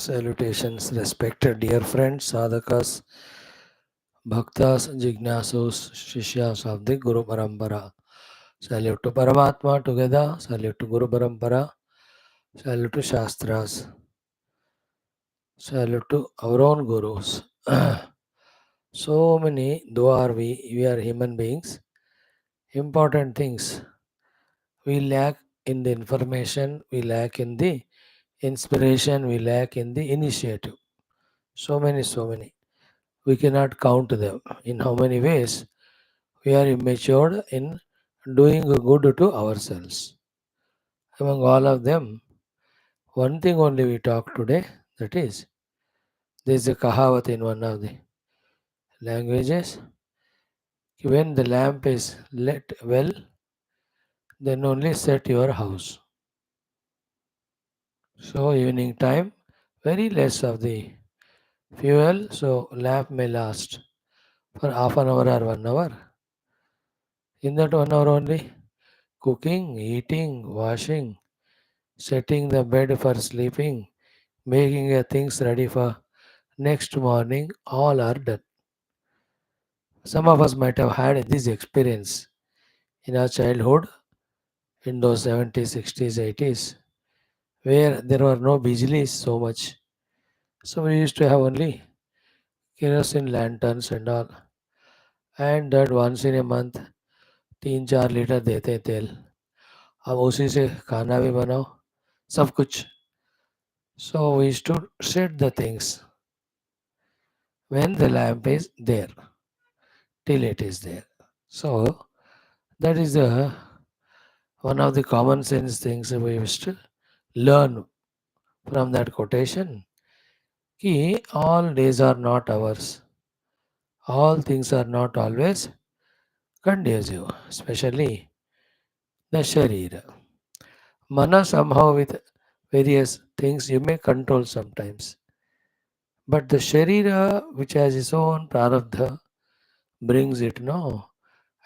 Salutations, respected dear friends, sadhakas, bhaktas, jignasus, shishyas of the Guru Parampara. Salute to Paramatma together, salute to Guru Parampara, salute to Shastras, salute to our own Gurus. So many, though are we are human beings, important things. We lack in the information, we lack in the inspiration, we lack in the initiative. So many, so many. We cannot count them. In how many ways we are immature in doing good to ourselves. Among all of them, one thing only we talk today, that is, there is a kahavat in one of the languages. When the lamp is lit well, then only set your house. So evening time, very less of the fuel, so lamp may last for half an hour or 1 hour. In that 1 hour only, cooking, eating, washing, setting the bed for sleeping, making things ready for next morning, all are done. Some of us might have had this experience in our childhood, in those 70s, 60s, 80s, where there were no bijlis so much. So we used to have only kerosene lanterns and all. And that once in a month 3-4 litre देते हैं तेल. अब उसी से खाना भी बनाओ, सब कुछ. So we used to set the things when the lamp is there, till it is there. So that is one of the common sense things we used to learn from that quotation. Ki all days are not ours. All things are not always conducive, especially the sharira. Mana somehow with various things you may control sometimes. But the sharira, which has its own prarabdha, brings it no.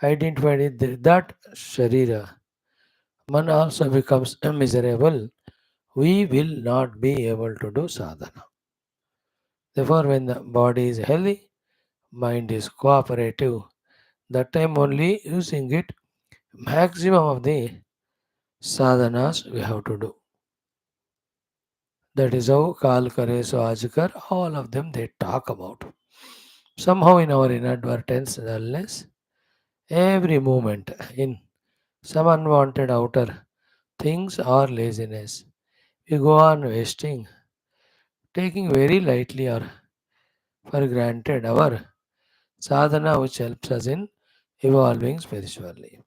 Identified it that sharira. Man also becomes miserable. We will not be able to do sadhana. Therefore, when the body is healthy, mind is cooperative, that time only using it, maximum of the sadhanas we have to do. That is how Kal Kare So Ajkar, all of them they talk about. Somehow in our inadvertence, dullness, every movement in some unwanted outer things or laziness, we go on wasting, taking very lightly or for granted our sadhana which helps us in evolving spiritually.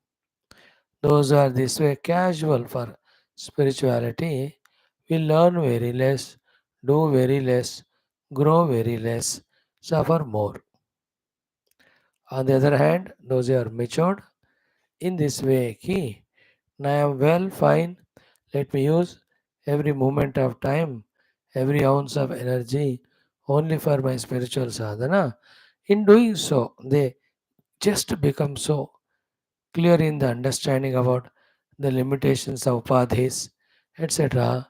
Those who are this way casual for spirituality will learn very less, do very less, grow very less, suffer more. On the other hand, those who are matured in this way, ki, I am well, fine, let me use every moment of time, every ounce of energy only for my spiritual sadhana. In doing so, they just become so clear in the understanding about the limitations of upadhis, etc.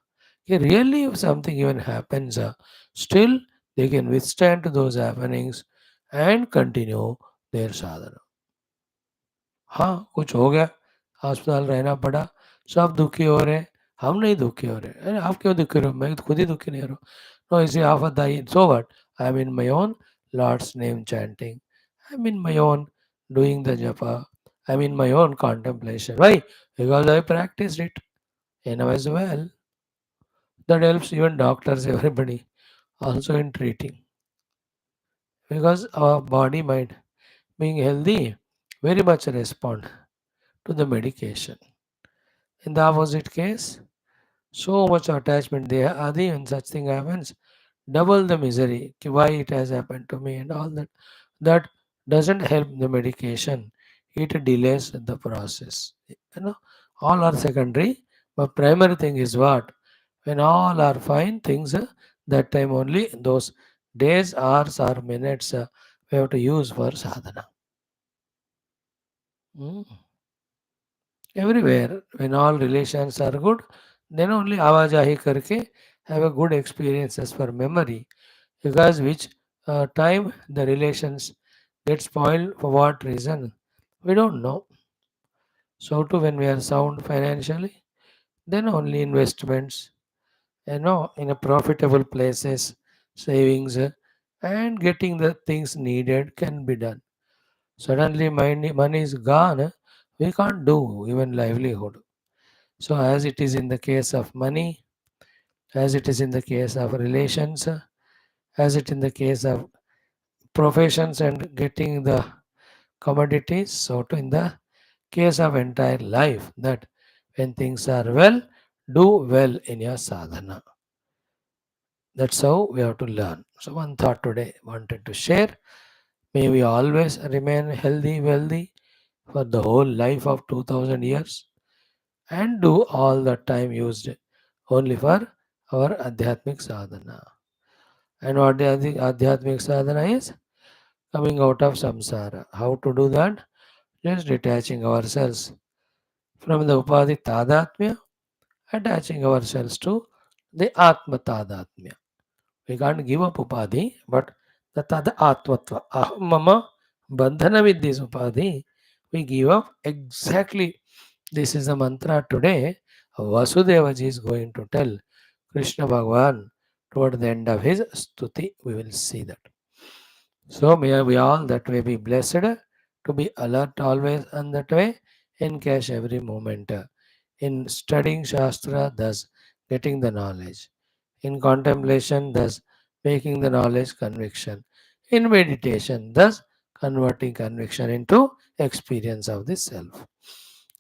Really, if something even happens, still they can withstand those happenings and continue their sadhana. हाँ, कुछ हो गया, अस्पताल रहना पड़ा, सब दुखी हो रहे हैं, हम नहीं दुखी हो रहे. अरे आप क्यों दुखी हो? मैं तो खुद ही दुखी नहीं हो रहा हूँ. No, ऐसी आफत आई, so what? I am in my own Lord's name chanting. I am in my own doing the japa. I am in my own contemplation. Why? Because I practiced it and as well. That helps even doctors, everybody, also in treating. Because our body, mind, being healthy, very much respond to the medication. In the opposite case, so much attachment there, Adi, when such thing happens, double the misery. Why it has happened to me and all that. That doesn't help the medication. It delays the process. All are secondary, but primary thing is what? When all are fine things, that time only those days, hours, or minutes we have to use for sadhana. Mm. Everywhere, when all relations are good, then only आवाजाही करके have a good experiences for memory, because which time the relations get spoiled for what reason we don't know. So too when we are sound financially, then only investments, in a profitable places, savings, and getting the things needed can be done. Suddenly money is gone, we can't do even livelihood. So as it is in the case of money, as it is in the case of relations, as it in the case of professions and getting the commodities, so too in the case of entire life, that when things are well, do well in your sadhana. That's how we have to learn. So one thought today wanted to share. May we always remain healthy, wealthy for the whole life of 2000 years, and do all the time used only for our Adhyatmic sadhana. And what the Adhyatmic sadhana is? Coming out of samsara. How to do that? Just detaching ourselves from the Upadhi Tadatmya, attaching ourselves to the Atma Tadatmya. We can't give up Upadhi, but the Tada Atmatva, Aham Mama Bandhana with this Upadhi, we give up exactly. This is the mantra today. Vasudeva ji is going to tell Krishna Bhagavan toward the end of his stuti. We will see that. So may we all that way be blessed to be alert always and that way encash every moment. In studying Shastra, thus getting the knowledge. In contemplation, thus making the knowledge conviction. In meditation, thus converting conviction into experience of the self.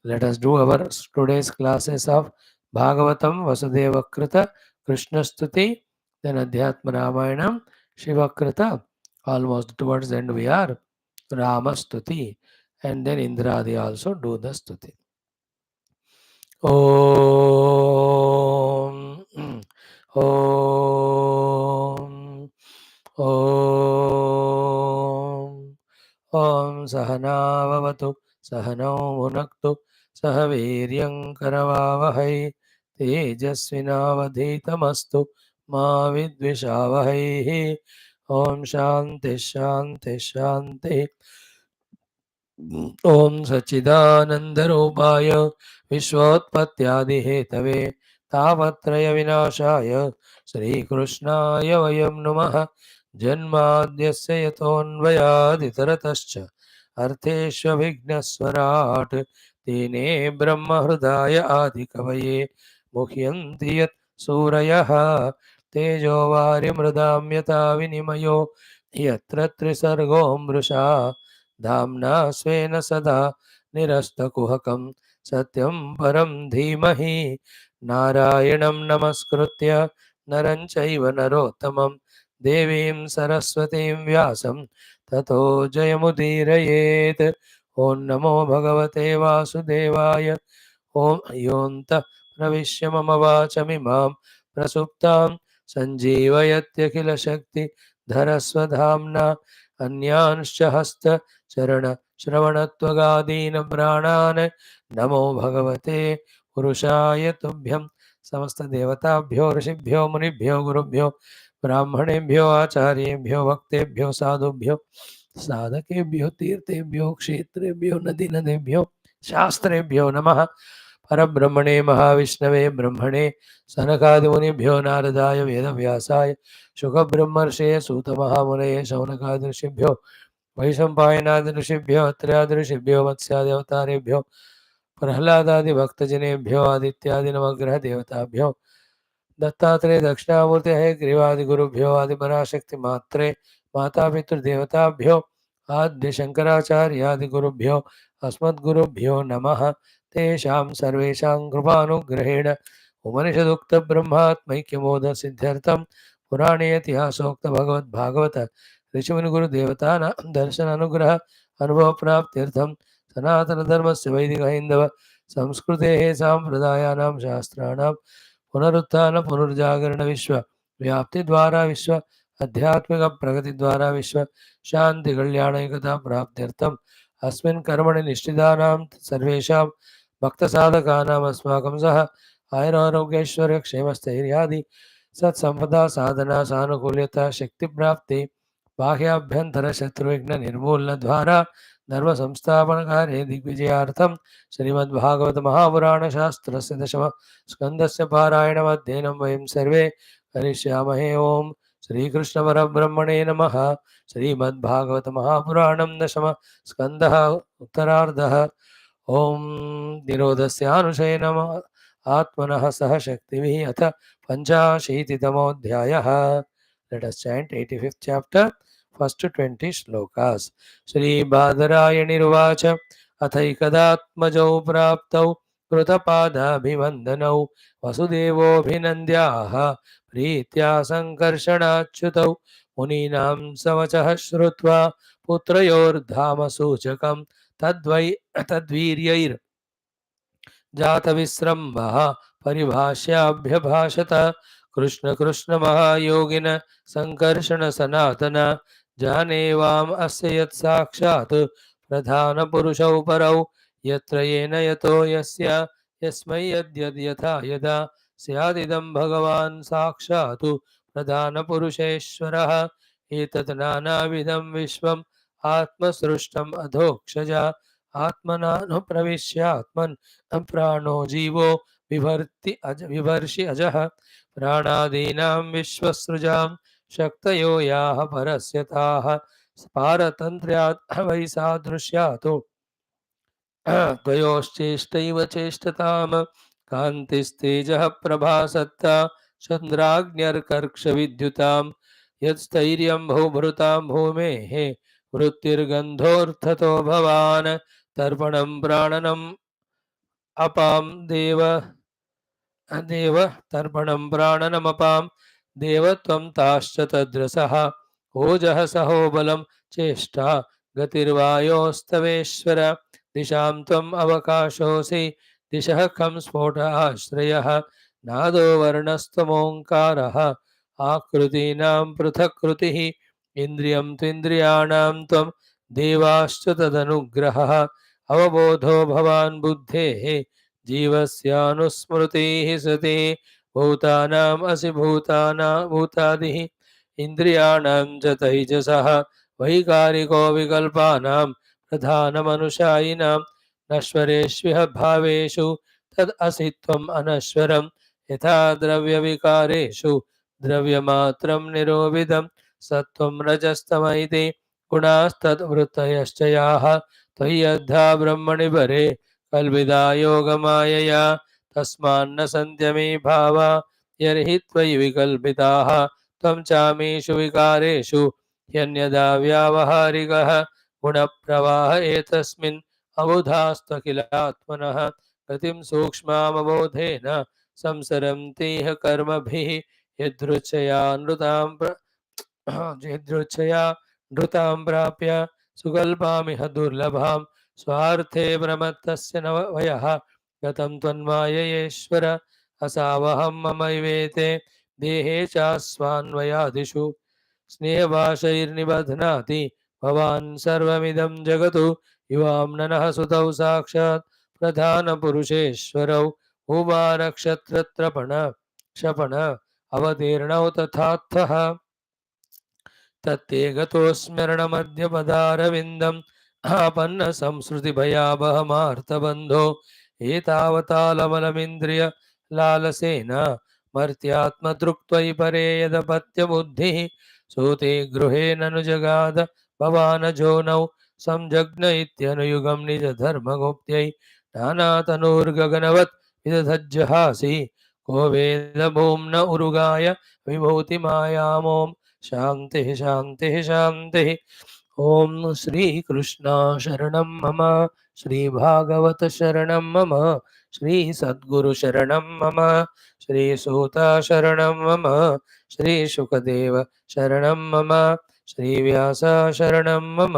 Let us do our today's classes of Bhagavatam, Vasudeva Krita, Krishna Stuti, then Adhyatma Ramayanam, Shiva Krita. Almost towards the end we are Rama Stuti, and then Indradi also do the Stuti. Om Om Om Om Sahanavavatu Sahanau Bhunaktu Sahaviryam Karavavahai Tejasvinavadhitamastu Ma Vidvishavahai. Om Shanti Shanti Shanti. ॐ सच्चिदानन्दरूपाय विश्वोत्पत्त्यादिहेतवे तापत्रयविनाशाय श्रीकृष्णाय वयं नमः। जन्माद्यस्य यतोऽन्वयादितरतश्च अर्थेष्वभिघ्नस्वराट् तेने ब्रह्महृदाय आदिकवये मुह्यन्ति यत् सूरयः तेजो वारिमृदां यथा विनिमयो यत्र त्रिसर्गो मृषा धाम्ना स्वेन सदा निरस्तकुहकं सत्यं परं धीमहि नारायणं नमस्कृत्य नरं चैव नरोत्तमं देवीं सरस्वतीं व्यासं ततो जयमुदीरयेत्। ॐ नमो भगवते वासुदेवाय। ॐ योऽन्तः प्रविश्य मम वाचमिमां प्रसुप्तां सञ्जीवयत्यखिलशक्तिधरस्वधाम्ना अन्यांश्च हस्तचरणश्रवणत्वगादीन् प्राणान् नमो भगवते पुरुषाय तुभ्यं। समस्त देवताभ्यो ऋषिभ्यो मुनिभ्यो गुरुभ्यो ब्राह्मणेभ्यो आचार्येभ्यो भक्तेभ्यो साधुभ्यो साधकेभ्यो तीर्थेभ्यो क्षेत्रेभ्यो नदीनदेभ्यो शास्त्रेभ्यो नमः। परब्रह्मणे महाविष्णवे ब्रह्मणे सनकादिमुनिभ्यो नारदाय वेदव्यासाय शुकब्रह्मर्षये सूतमहामुनये शौनकादिऋषिभ्यो वैशम्पायनादिऋषिभ्यो अत्र्यादिऋषिभ्यो मत्स्यादिवतारेभ्यो प्रह्लादादिभक्तजनेभ्यो आदित्यादिनवग्रहदेवताभ्यो दत्तात्रेय दक्षिणामूर्ति ग्रीवादिगुरुभ्यो आदिपराशक्तिमात्रे मातापितृदेवताभ्यो आद्य शंकराचार्यादिगुरुभ्यो अस्मद्गुरुभ्यो नमः। तेषां सर्वेषां कृपानुग्रहेण उपनिषदुक्तब्रह्मात्मैक्यमोदसिद्ध्यर्थं पुराणे इतिहासोक्त भगवद्भागवत ऋषिमुनिगुरुदेवतानां दर्शनानुग्रह अनुभवप्राप्त्यर्थं सनातनधर्मस्य वैदिकहैन्दव संस्कृतेः साम्प्रदायानां शास्त्राणां पुनरुत्थान पुनर्जागरण विश्व व्याप्ति द्वारा विश्व आध्यात्मिक प्रगति द्वारा विश्व शांति कल्याण एकता प्राप्त्यर्थम अस्मिन् कर्मणि निष्ठितानां सर्वेषां भक्त साधकानां अस्माकं सह आयुरारोग्यैश्वर्य क्षेमस्थैर्यादि सत्संपदा साधना सानुकूल्यता शक्ति प्राप्ति बाह्याभ्यंतर शत्रुविघ्न निर्मूलन द्वारा धर्म संस्थापन कार्ये दिग्विजयार्थम श्रीमद्भागवत महापुराण शास्त्र से दशम स्कंदस्य पारायण अध्ययनं वयं सर्वे करिष्यामहे। ओम श्री कृष्ण परब्रह्मणे नमः। श्रीमद्भागवत महापुराणं दशम स्कंदः उत्तरार्धः। ओम निरोधस्यानुशयनम आत्मनः सह शक्तिभिः अथ पंचाशीतितमोऽध्यायः। Let us chant 85th chapter, first 20 shlokas. Shri Badarayaniruvacha अथैकदात्मजौ प्राप्तौ कृतपादाभिवन्दनौ वसुदेवोऽभिनन्द्याः प्रीत्या सङ्कर्षणाच्युतौ मुनीनां सवचः श्रुत्वा पुत्रयोर्धामसूचकं तद्वीर्यैर् जातविस्रम्भः परिभाष्याभ्यभाषत कृष्ण कृष्ण महायोगिन संकर्षण सनातन जानेवाम अस्य यत् साक्षात् प्रधान पुरुषौ परौ यत्र येन यतो यस्य यस्मै यद्यद् यथा यदा स्यादिदं भगवान् साक्षात् प्रधान पुरुषेश्वरः एतत् नानाविधं विश्वम् आत्मसृष्टम् अधोक्षजा आत्मनानुप्रविश्यात्मन् प्राणो जीवो विभर्षि अजः प्राणादीनां विश्वसृजां शक्तयो याः परस्यताः पारतन्त्र्यात् वै सादृश्यातो द्वयोश्चेष्टैव चेष्टताम् कान्तिस्तेजः प्रभासत्ता चन्द्राग्न्यर्कर्क्षविद्युतां यत्स्थैर्यं भूभृतां भूमेः वृत्तिर्गन्धोऽर्थतो भवान् तर्पणं प्राणनम् अपां देव तर्पणं प्राणनमपां देवत्वं ताश्च तद्रसः ओजः सहोबलं चेष्टा गतिर्वायोस्तवेश्वर दिशां त्वम् अवकाशोऽसि दिशः खं स्फोट आश्रयः नादो वर्णस्त्वमोङ्कारः आकृतीनां पृथक्कृतिः इन्द्रियं त्विन्द्रियाणां त्वं देवाश्च तदनुग्रहः अवबोधो भवान् बुद्धेः जीवस्यानुस्मृतिः सति भूतानाम् असि भूतादिः इन्द्रियाणां च तैजसः वैकारिको विकल्पानां प्रधानमनुशायिनां नश्वरेष्विह भावेषु तद् असि त्वम् अनश्वरं यथा द्रव्यविकारेषु द्रव्यमात्रं निरोपितं सत्त्वं रजस्तम इति गुणास्तद्वृत्तयश्च याः त्वय्यद्धा ब्रह्मणि परे कल्पिता योगमायया तस्मान्न सन्त्यमे भावा यर्हि त्वयि विकल्पिताः त्वं चामीषु विकारेषु ह्यन्यदा व्यावहारिकः गुणप्रवाह एतस्मिन् अबुधास्त्वखिलात्मनः गतिं सूक्ष्मामबोधेन संसरन्तीह कर्मभिः यदृच्छया नृतां प्राप्य सुकल्पामिह दुर्लभां स्वार्थे प्रमत्तस्य न वयः गतं त्वन्माययेश्वर असावहं ममैवेते देहे चास्वान्वयादिषु स्नेहभाषैर्निबध्नाति भवान् सर्वमिदं जगतु युवाम्ननः सुतौ साक्षात् प्रधानपुरुषेश्वरौ उमानक्षत्रत्रपण क्षपण अवतीर्णौ तथार्थः तत्ते गतोस्मरणमध्यपदारविन्दम् आपन्न संसृतिभयावहमार्तबन्धो एतावतालमलमिन्द्रिय लालसेन मर्त्यात्मदृक्त्वयि परे यदपत्यबुद्धिः सूते गृहे ननु जगाद भवानजोनौ संजग्न इत्यनुयुगं निजधर्मगुप्त्यै नानातनूर्गगनवत् विदधज्जहासि को वेदभूम्न उरुगाय विभूतिमायामों शान्तिः शान्तिः शान्तिः। ओम श्री कृष्ण शरणं मम श्री भागवत शरणं मम श्री सद्गुरु शरणं मम श्री सूत शरणं मम श्री शुकदेव शरणं मम श्री व्यास शरणं मम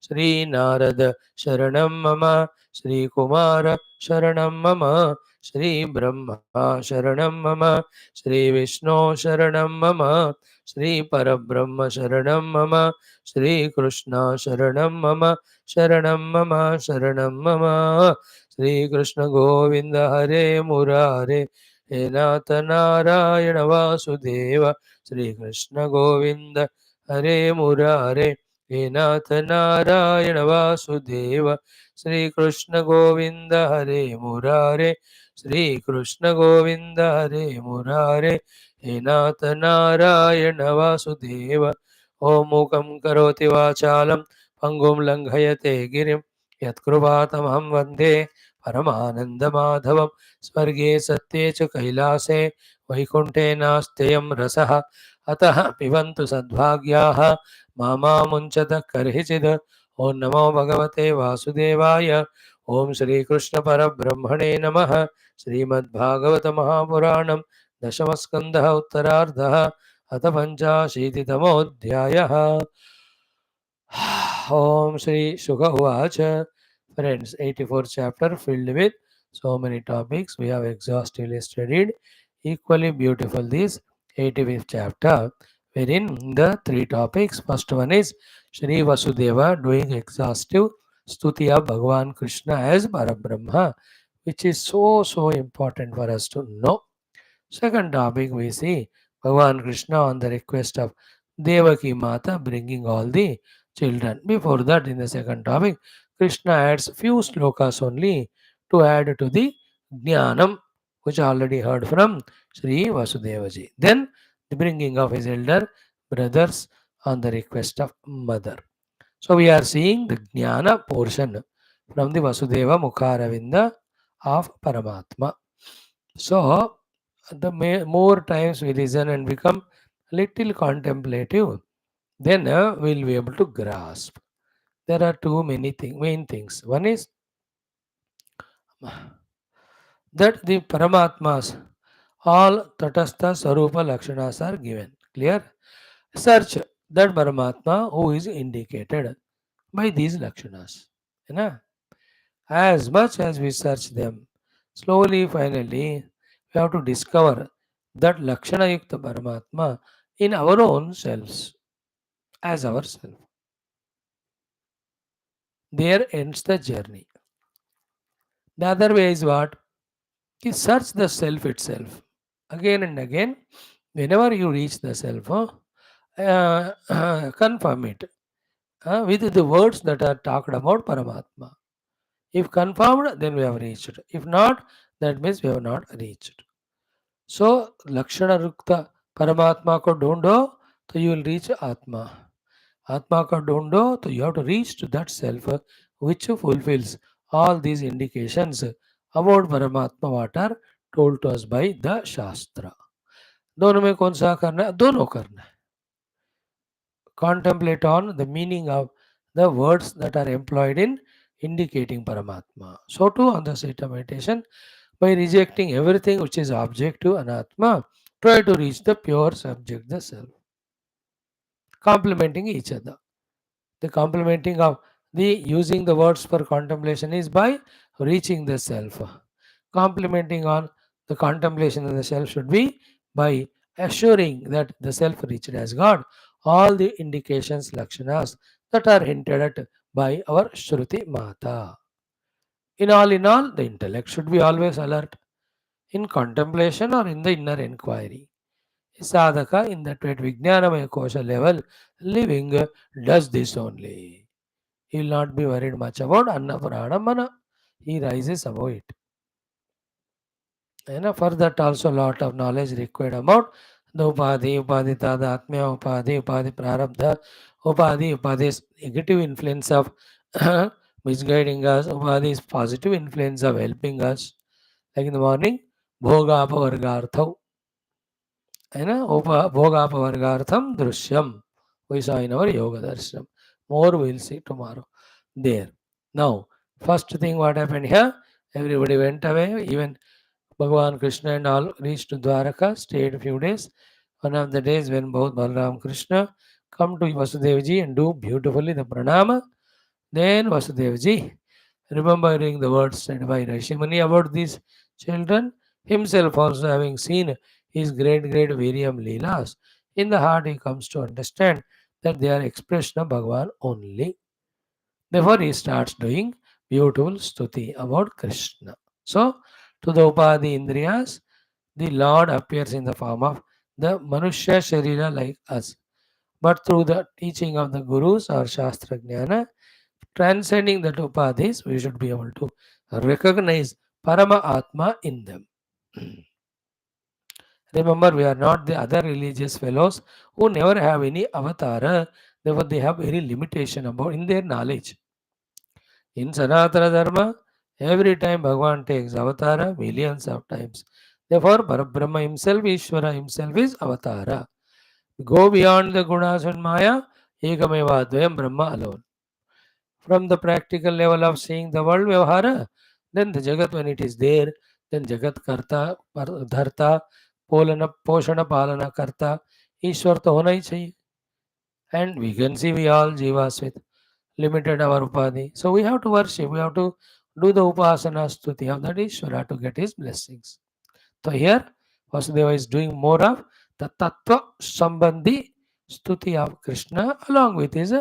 श्री नारद शरणं मम श्री कुमार शरणं मम श्री ब्रह्मा शरणं मम श्री विष्णु शरणं मम श्री परब्रह्म शरणं मम श्री कृष्ण शरणं मम शरणं मम शरणं मम श्री कृष्ण गोविंद हरे मुरारे हे नाथ नारायण वासुदेव श्री कृष्ण गोविंद हरे मुरारे हे नाथ नारायण वासुदेव श्री कृष्ण गोविंद हरे मुरारे श्री कृष्ण गोविंद हरे मुरारे हे नाथ नारायण वासुदेव ओम मूकं करोति वाचालं पंगुं लंघयते गिरिं यत्कृपातमहं वन्दे परमानन्दमाधवं स्वर्गे सत्ये च कैलासे वैकुण्ठे नास्त्ययं रसः अतः पिबन्तु सद्भाग्याः मामामुञ्चतः कर्हिचिद् ॐ नमो भगवते वासुदेवाय ॐ श्रीकृष्णपरब्रह्मणे नमः श्रीमद्भागवत महापुराणं दशमस्कन्धः उत्तरार्धः अथ पञ्चाशीतितमोऽध्यायः Om Shri Shuka Uvacha. Friends, 84th chapter filled with so many topics we have exhaustively studied. Equally beautiful this 85th chapter, wherein the three topics. First one is Shri Vasudeva doing exhaustive stuti of Bhagavan Krishna as Parabrahma, which is so important for us to know. Second topic we see Bhagavan Krishna on the request of Devaki Mata bringing all the children. Before that, in the second topic, Krishna adds few slokas only to add to the Jnanam, which already heard from Sri Vasudevaji. Then the bringing of his elder brothers on the request of mother. So we are seeing the Jnana portion from the Vasudeva Mukharavinda of Paramatma. So the more times we listen and become little contemplative, then we'll be able to grasp. There are too many main things. One is that the Paramatmas, all Tatastha Sarupa Lakshanas are given. Clear? Search that Paramatma who is indicated by these Lakshanas. You know? As much as we search them, slowly, finally, we have to discover that Lakshana Yukta Paramatma in our own selves, as ourself. There ends the journey. The other way is what? You search the self itself. Again and again, whenever you reach the self, confirm it with the words that are talked about Paramatma. If confirmed, then we have reached. If not, that means we have not reached. So, Lakshana Rukta Paramatma ko dhondo, so you will reach Atma. Atma ka dhondo, so you have to reach to that self which fulfills all these indications about Paramatma what are told to us by the Shastra. दोनों में कौन सा करना है? दोनों करना है. Contemplate on the meaning of the words that are employed in indicating Paramatma. So too on the Sita meditation, by rejecting everything which is objective anatma, try to reach the pure subject, the self, complementing each other. The complementing of the using the words for contemplation is by reaching the self. Complementing on the contemplation of the self should be by assuring that the self reached as God. All the indications, lakshanas that are hinted at by our Shruti Mata. In all, the intellect should be always alert in contemplation or in the inner inquiry. A sadhaka in that Vijnanamaya Kosha level living does this only. He will not be worried much about Anna Purana Mana. He rises above it. And for that also lot of knowledge required about the Upadhi Tada Atmya, Upadhi Prarabdha, Upadhi is negative influence of misguiding us, Upadhi is positive influence of helping us. Like in the morning, Bhoga Apavargarthav. है ना भोगापवर्गार्थम Drishyam we saw in our yoga darshanam. More we'll see tomorrow there. Now first thing what happened here, everybody went away, even Bhagavan Krishna and all reached to Dwaraka, stayed a few days. One of the days when both Balaram Krishna come to Vasudevji and do beautifully the pranama, then Vasudevji, remembering the words said by Rishimani about these children, himself also having seen his great Viryam Leelas, in the heart he comes to understand that they are expression of Bhagavan only. Therefore he starts doing beautiful stuti about Krishna. So, to the Upadhi Indriyas, the Lord appears in the form of the Manushya Sharira like us. But through the teaching of the Gurus or Shastra Jnana, transcending the upadhis, we should be able to recognize Parama Atma in them. Remember, we are not the other religious fellows who never have any avatara, therefore they have very limitation about in their knowledge. In Sanatana Dharma, every time Bhagavan takes avatara, millions of times. Therefore, Parabrahma himself, Ishvara himself is avatara. Go beyond the gunas and maya, ekameva dvayam Brahma alone. From the practical level of seeing the world vyavahara, then the Jagat when it is there, then Jagat Karta, Dharta, Poshana Palana Karta, Ishwar to hona hi chahiye. And we can see we all jivas with limited our upadhi. So we have to worship, we have to do the upasana stuti of that Ishvara to get his blessings. So here Vasudeva is doing more of the Tattva Sambandhi stuti of Krishna along with his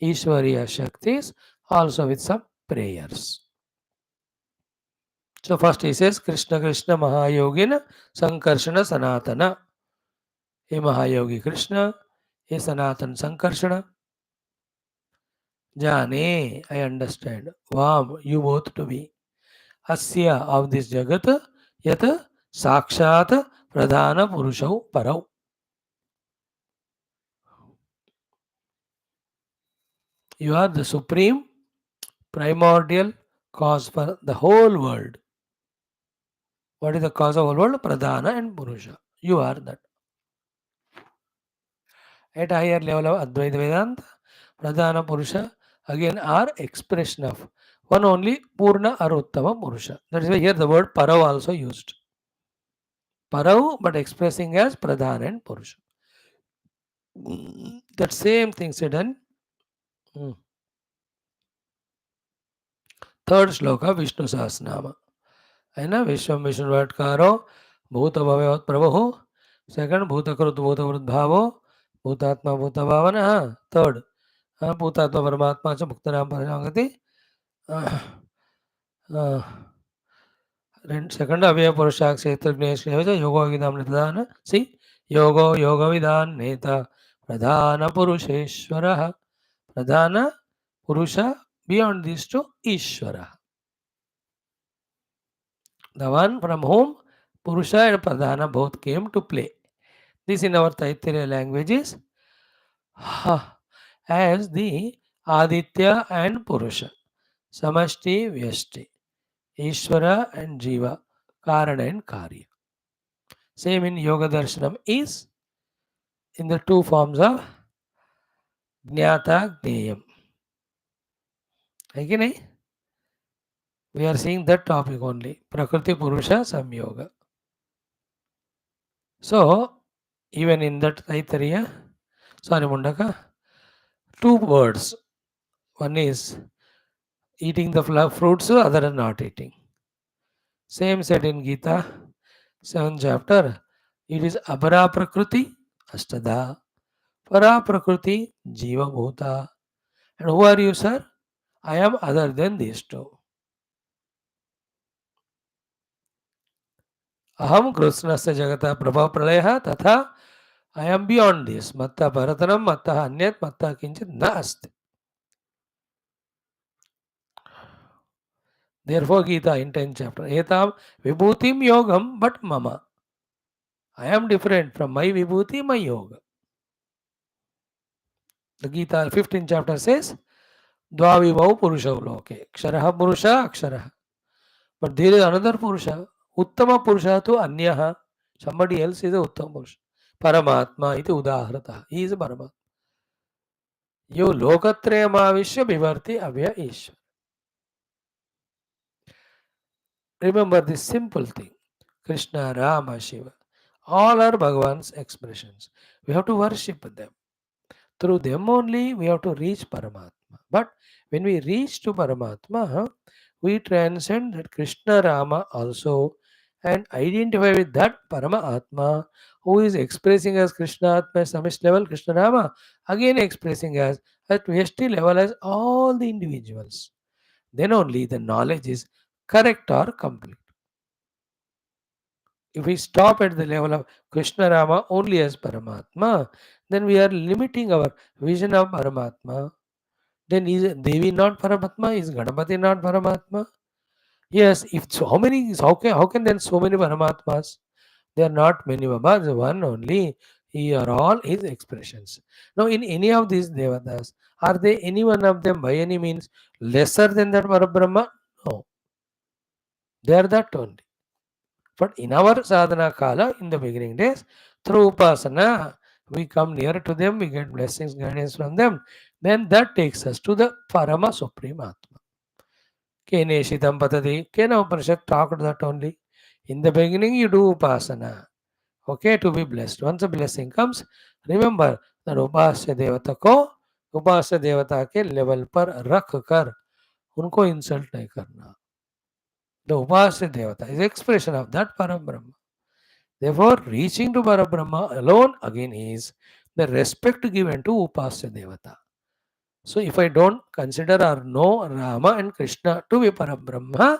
Ishwariya Shaktis, also with some prayers. So first he says Krishna Krishna Mahayogina Sankarshana Sanatana. He Mahayogi Krishna, he Sanatan Sankarshana. Jane, I understand. Vam, you both to be. Asya of this Jagat, yat Sakshat Pradhana Purushau Parau. You are the supreme, primordial cause for the whole world. What is the cause of the whole world? Pradhana and Purusha. You are that. At a higher level of Advaita Vedanta, Pradhana Purusha again are expression of one only Purna Aruttama Purusha. That is why here the word Parau also used. Parau, but expressing as Pradhana and Purusha. That same thing said in third shloka Vishnu Sahasranama. है ना विश्वम विष्णुवाटकारो भूत भवत प्रभु second भूतकृत भूतवृत भावो भूतात्मा भूत भावन third भूतात्मा परमात्मा च मुक्त नाम परमागति सेकंड अव्यय पुरुषाक क्षेत्र योगो विधान निदान सी योगो योग विधान नेता प्रधान पुरुषेश्वर प्रधान पुरुष बियॉन्ड दिस टू ईश्वर the one from whom Purusha and Pradhana both came to play. This in our Taittiriya language is as the Aditya and Purusha, Samashti, Vyashti, Ishvara and Jiva, Karana and Karya. Same in Yoga Darshanam is in the two forms of Jnata, Gneyam. Again, we are seeing that topic only, Prakriti Purusha Samyoga. So, even in that Taittiriya, sorry Mundaka, two words. One is eating the fruits, other are not eating. Same said in Gita, 7th chapter. It is Abara Prakriti, Ashtadha. Para Prakriti, Jiva Bhuta. And who are you, sir? I am other than these two. Aham Krishnasya Jagata Prabha Pralaya Tatha. I am beyond this. Matta Bharatanam, Matta Anyat, Matta Kinchit Na Asti. Therefore, Gita in 10th chapter. Etam Vibhutim Yogam, but Mama. I am different from my Vibhuti, my yoga. The Gita 15th chapter says, Dvavibhau Purusha Loke. Ksharaha Purusha Aksharaha. But there is another Purusha. Uttama Purusha to Anyaha. Somebody else is a Uttama Purusha. Paramatma iti Udaharata. He is a Paramatma. You Lokatrayamavishya Bhivarti Avya Ishwar. Remember this simple thing. Krishna, Rama, Shiva. All are Bhagavan's expressions. We have to worship them. Through them only we have to reach Paramatma. But when we reach to Paramatma, we transcend that Krishna Rama also and identify with that Paramatma who is expressing as Krishna Atma Samish level, Krishna Rama, again expressing as at Vyashti level as all the individuals. Then only the knowledge is correct or complete. If we stop at the level of Krishna Rama only as Paramatma, then we are limiting our vision of Paramatma. Then is Devi not Paramatma? Is Ganapati not Paramatma? Yes, if so, how can then so many Paramatmas? There are not many Babas, one only. He are all his expressions. Now, in any of these Devatas, are they any one of them by any means lesser than that Parabrahma? No, they are that only. But in our sadhana kala, in the beginning days, through upasana, we come near to them, we get blessings, guidance from them. Then that takes us to the Parama Supreme Atma. Kene Shidam Patadi, Kena Upanishad talked that only. In the beginning, you do upasana. Okay, to be blessed. Once a blessing comes, remember that upasya devata ko upasya devata के level पर रख कर उनको insult नहीं करना. The upasya devata is expression of that param brahma. Therefore, reaching to Parabrahma alone again is the respect given to Upasya Devata. So, if I don't consider or know Rama and Krishna to be Parabrahma,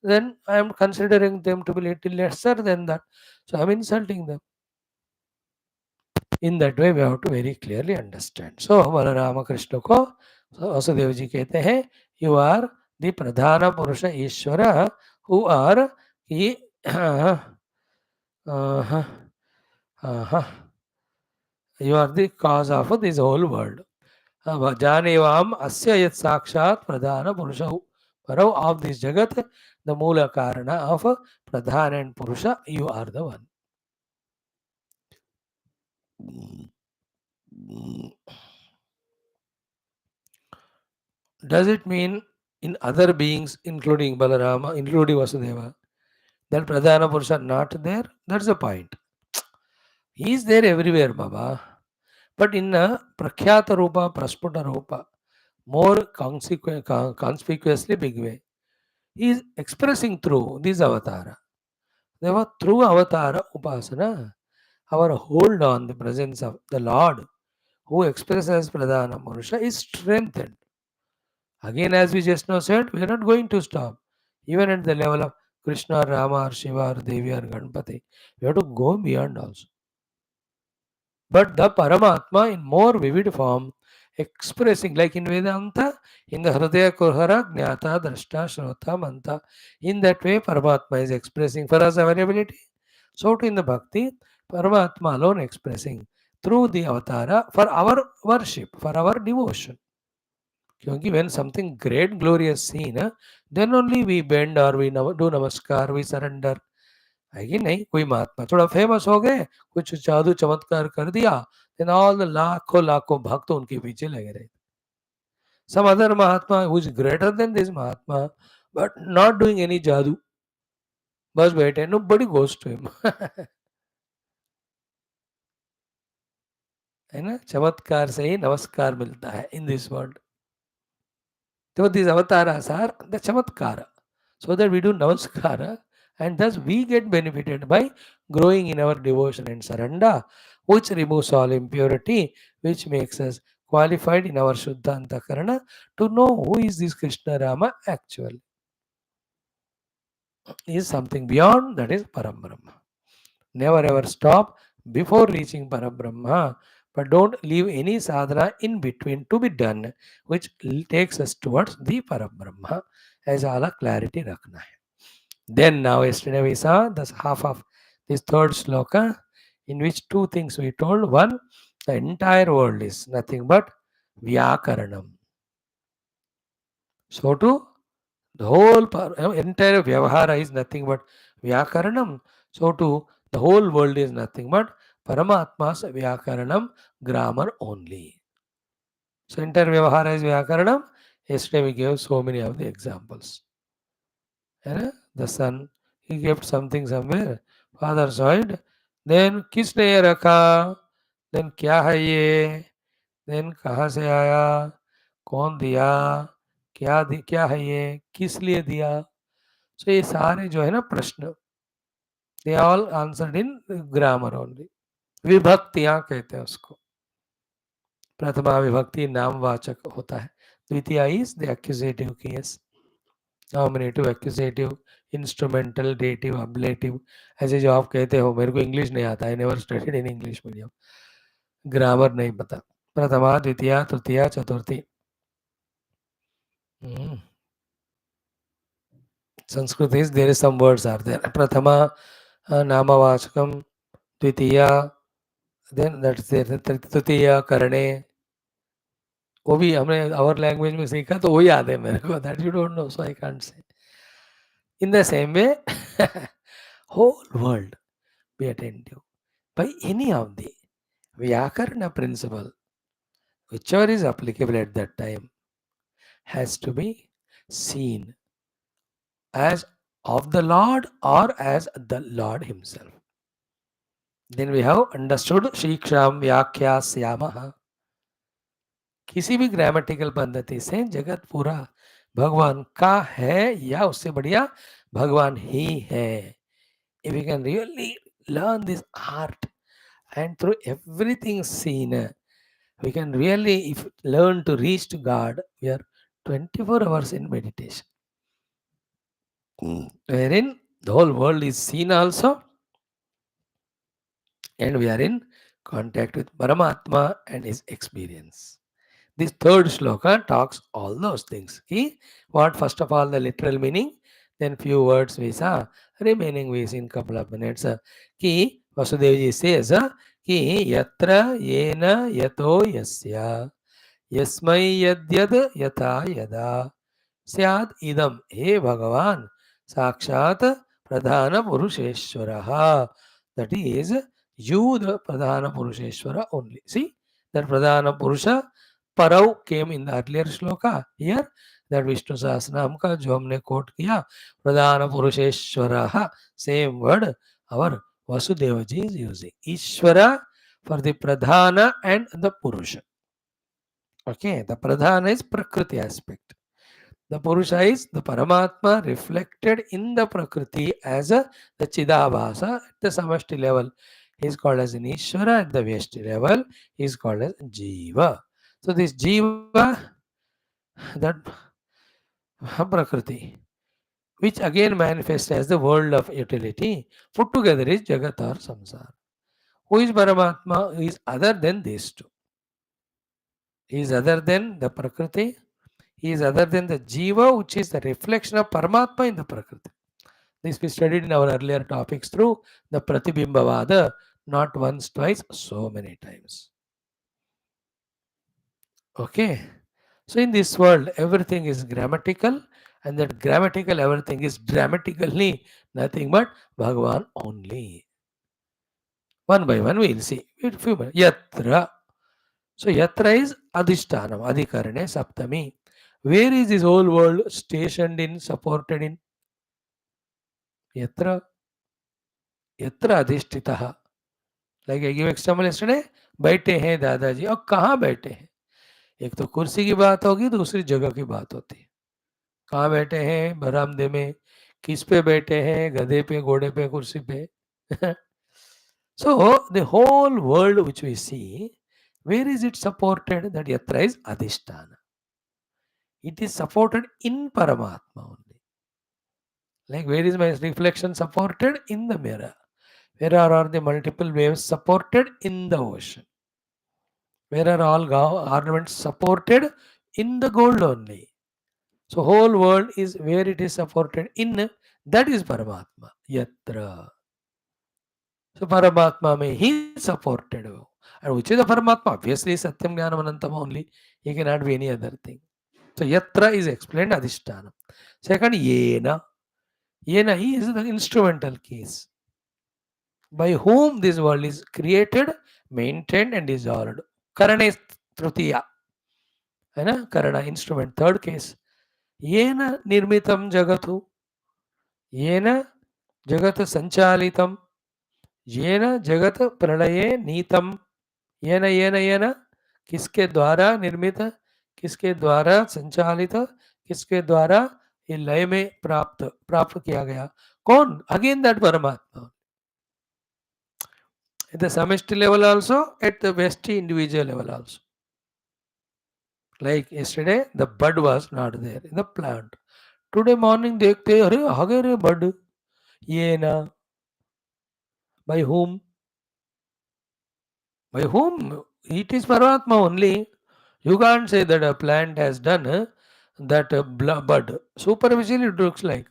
then I am considering them to be little lesser than that. So, I am insulting them. In that way, we have to very clearly understand. So, Balarama Krishna ko Vasudev ji कहते हैं, you are the Pradhana Purusha Ishvara who are he you are the cause of this whole world. Janevam asya yat sakshat pradhana purusha parau of this jagat, the moola karana of pradhana and purusha, you are the one. Does it mean in other beings, including Balarama, including Vasudeva, that pradhana purusha not there? That's the point. He is there everywhere, Baba. But in a prakhyata rupa, prasputa rupa, more conspicuously big way, he is expressing through this avatara. Therefore, through avatara upasana, our hold on the presence of the Lord who expresses Pradhana Purusha is strengthened. Again, as we just now said, we are not going to stop. Even at the level of Krishna, Rama, or Shiva, or Devi, or Ganpati, we have to go beyond also. But the Paramatma in more vivid form, expressing like in Vedanta, in the Hridaya Kuhara, Jnata, Drashta, Shrota, Manta. In that way, Paramatma is expressing for us availability. So too in the Bhakti, Paramatma alone expressing through the avatara for our worship, for our devotion. क्योंकि when something great, glorious seen, then only we bend or we do namaskar, we surrender. है कि नहीं? कोई महात्मा थोड़ा famous हो गए, कुछ जादू चमत्कार कर दिया, then all the लाखों लाखों भक्त उनके पीछे लगे रहे. Some other Mahatma who is greater than this Mahatma, but not doing any jadoo. बस बैठे, nobody goes to him. है ना? चमत्कार से ही नमस्कार मिलता है in this world. So these avatars are the chamatkara. So that we do namaskara and thus we get benefited by growing in our devotion and surrender, which removes all impurity, which makes us qualified in our Shuddha Antakarana to know who is this Krishna Rama actually. Is something beyond, that is Parambrahma. Never ever stop before reaching Parabrahma, but don't leave any sadhana in between to be done, which takes us towards the Parabrahma. ऐसा वाला clarity रखना है. Then now yesterday we saw this half of this third sloka, in which two things we told. One, the entire world is nothing but Vyakaranam. So too, the whole entire Vyavahara is nothing but Vyakaranam. So too, the whole world is nothing but Paramatma's Vyakaranam, grammar only. So entire Vyavahara is Vyakaranam. Yesterday we gave so many of the examples. The son, he kept something somewhere. Father saw it. Then किसने ये रखा? Then क्या है ये? Then कहाँ से आया? कौन दिया? क्या है ये? किस लिए दिया? So ये सारे जो है ना प्रश्न, they all answered in grammar only. विभक्तियां कहते हैं उसको. प्रथमा विभक्ति नामवाचक होता है. द्वितीया is the accusative case. Nominative, accusative, instrumental, dative, ablative, ऐसे जो आप कहते हो, मेरे को इंग्लिश नहीं आता, I never studied in English medium, grammar नहीं पता. प्रथमा, द्वितीया, तृतीया, चतुर्थी. Sanskrit is there is some words are there. प्रथमा नामवाचकम, द्वितीया, देन दैट्स देयर, तृतीया करणे. वो भी हमने आवर लैंग्वेज में सीखा तो वो याद है मेरे को. That you don't know, so I can't say. In the same way whole world be attentive by any of the Vyakarna principle, whichever is applicable at that time, has to be seen as of the Lord or as the Lord Himself. Then we have understood Shiksham Vyakyasyamaha. किसी भी grammatical पद्धति से जगत पूरा भगवान का है या उससे बढ़िया भगवान ही है. If we can really learn this art and through everything seen, we can really, if learn to reach to God, we are 24 hours in meditation, wherein the whole world is seen also, and we are in contact with Paramatma and his experience. This third shloka talks all those things. What first of all the literal meaning, then few words we saw, remaining we see in couple of minutes. Ki Vasudev says ki yatra yena yato yasya yasmai yadyad yata yada स्याद इदम हे भगवान साक्षात प्रधान पुरुषेश्वर. That is you, the pradhana purusheshwara only. See that pradhana purusha parau came in the earlier shloka. Here that Vishnu Sahasranam ka jo humne quote kiya, pradhana purusheshwara, same word our Vasudeva ji is using. Ishvara for the pradhana and the purusha. Okay, the pradhana is prakriti aspect. The Purusha is the Paramatma reflected in the Prakriti as the Chidabhasa at the Samashti level. He is called as an Ishvara. At the Vyashti level, he is called as Jiva. So this Jiva, that Prakriti, which again manifests as the world of utility, put together is Jagat or Samsara. Who is Paramatma? Who is other than these two? He is other than the Prakriti. He is other than the Jiva, which is the reflection of Paramatma in the Prakriti. This we studied in our earlier topics through the Pratibimbavada, not once, twice, so many times. Okay. So in this world, everything is grammatical, and that grammatical everything is dramatically nothing but Bhagavan only. One by one we will see. Yatra. So Yatra is Adhishtanam, Adhikarane, Saptami. Where is this whole world stationed in, supported in? Yatra. Yatra Adhishtitaha. Like I give example yesterday, बैठे हैं दादाजी. और कहाँ बैठे हैं? एक तो कुर्सी की बात होगी, दूसरी जगह की बात होती है. कहाँ बैठे हैं? बरामदे में. किस पे बैठे हैं? गधे पे, घोड़े पे, कुर्सी पे. So the whole world which we see, where is it supported? That yatra is adhisthana. It is supported in Paramatma only. Like where is my reflection supported? In the mirror. Where are the multiple waves supported? In the ocean. Where are all ornaments supported? In the gold only. So whole world is where it is supported in, that is Paramatma. Yatra. So Paramatma may he supported. And which is the Paramatma? Obviously Satyam Jnanam Anantam only. He cannot be any other thing. So Yatra is explained Adhisthana. Second, Yena. Yena is the instrumental case, by whom this world is created, maintained and dissolved. Karana is Trutiya. Karana, instrument. Third case. Yena nirmitam jagatu. Yena jagat sanchalitam. Yena jagat pralaye nitam. Yena किसके द्वारा निर्मित, किसके द्वारा संचालित, किसके द्वारा ये लय में प्राप्त किया गया. कौन? Again that Paramatma. At the samishti level also, at the Vesti individual level also. Like yesterday, the bud was not there in the plant. Today morning देखते अरे आ गए रे बर्ड, ये ना, by whom? By whom? It is Paramatma only. You can't say that a plant has done that bud. Superficially it looks like.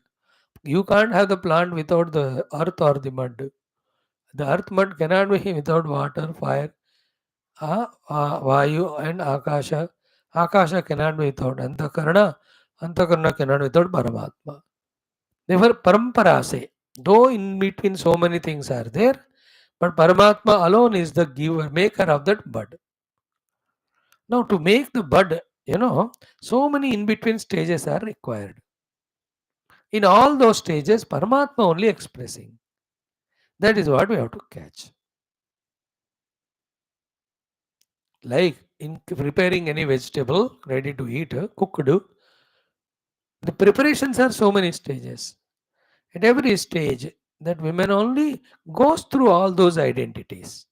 You can't have the plant without the earth or the mud. The earth mud cannot be without water, fire, Vayu and Akasha. Akasha cannot be without Antakarana. Antakarana cannot be without Paramatma. Therefore, parampara se, though in between so many things are there, but Paramatma alone is the giver, maker of that bud. Now, to make the bud, so many in between stages are required. In all those stages, Paramatma only expressing. That is what we have to catch. Like in preparing any vegetable ready to eat, cooked, the preparations are so many stages. At every stage, that women only goes through all those identities.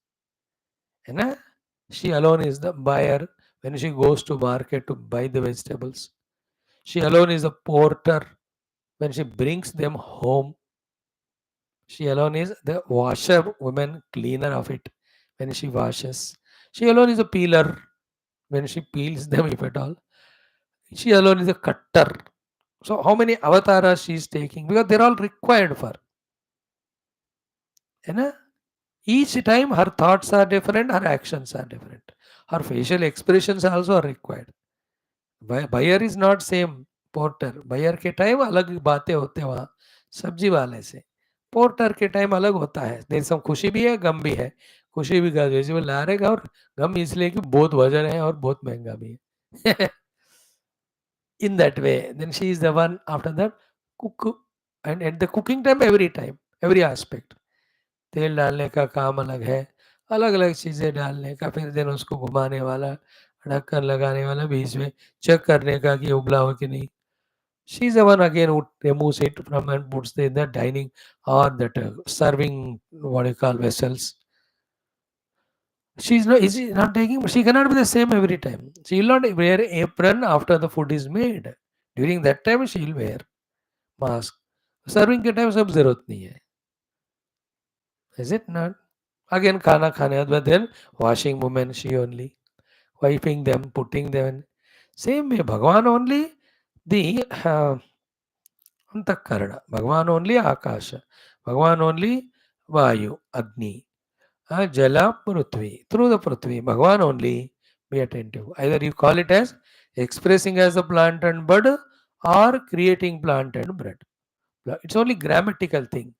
And she alone is the buyer when she goes to market to buy the vegetables. She alone is the porter when she brings them home. She alone is the washer, woman cleaner of it when she washes. She alone is a peeler when she peels them, if at all. She alone is a cutter. So, how many avatars she is taking? Because they're all required for. And each time her thoughts are different, her actions are different. Her facial expressions also are required. Buyer is not same porter. Buyer के time अलग बातें होते हैं वहाँ सब्जी वाले से. Porter के टाइम अलग होता है. देर सम खुशी भी है, गम भी है. खुशी भी वेजिटेबल ला रहेगा और गम इसलिए कि बहुत वजन है और बहुत महंगा भी है. In that way, then she is the one after that cook, and at the cooking time every aspect. तेल डालने का काम अलग है, अलग अलग चीज़ें डालने का, फिर देन उसको घुमाने वाला, ढक्कन लगाने वाला, बीच में चेक करने का कि उबला हो कि नहीं. She is the one again who removes it from and puts in the dining or that serving what you call vessels. She is not taking. She cannot be the same every time. She will not wear apron after the food is made. During that time she will wear mask. Serving के time सब जरूरत नहीं है. Is it not? Again खाना खाने but then washing women she only, wiping them, putting them in. Same way Bhagavan only the Antakarana, Bhagavan only Akasha, Bhagavan only Vayu, Agni, Jala, Prithvi. Through the Prithvi, Bhagavan only be attentive. Either you call it as expressing as a plant and bud or creating plant and bread. It's only grammatical thing.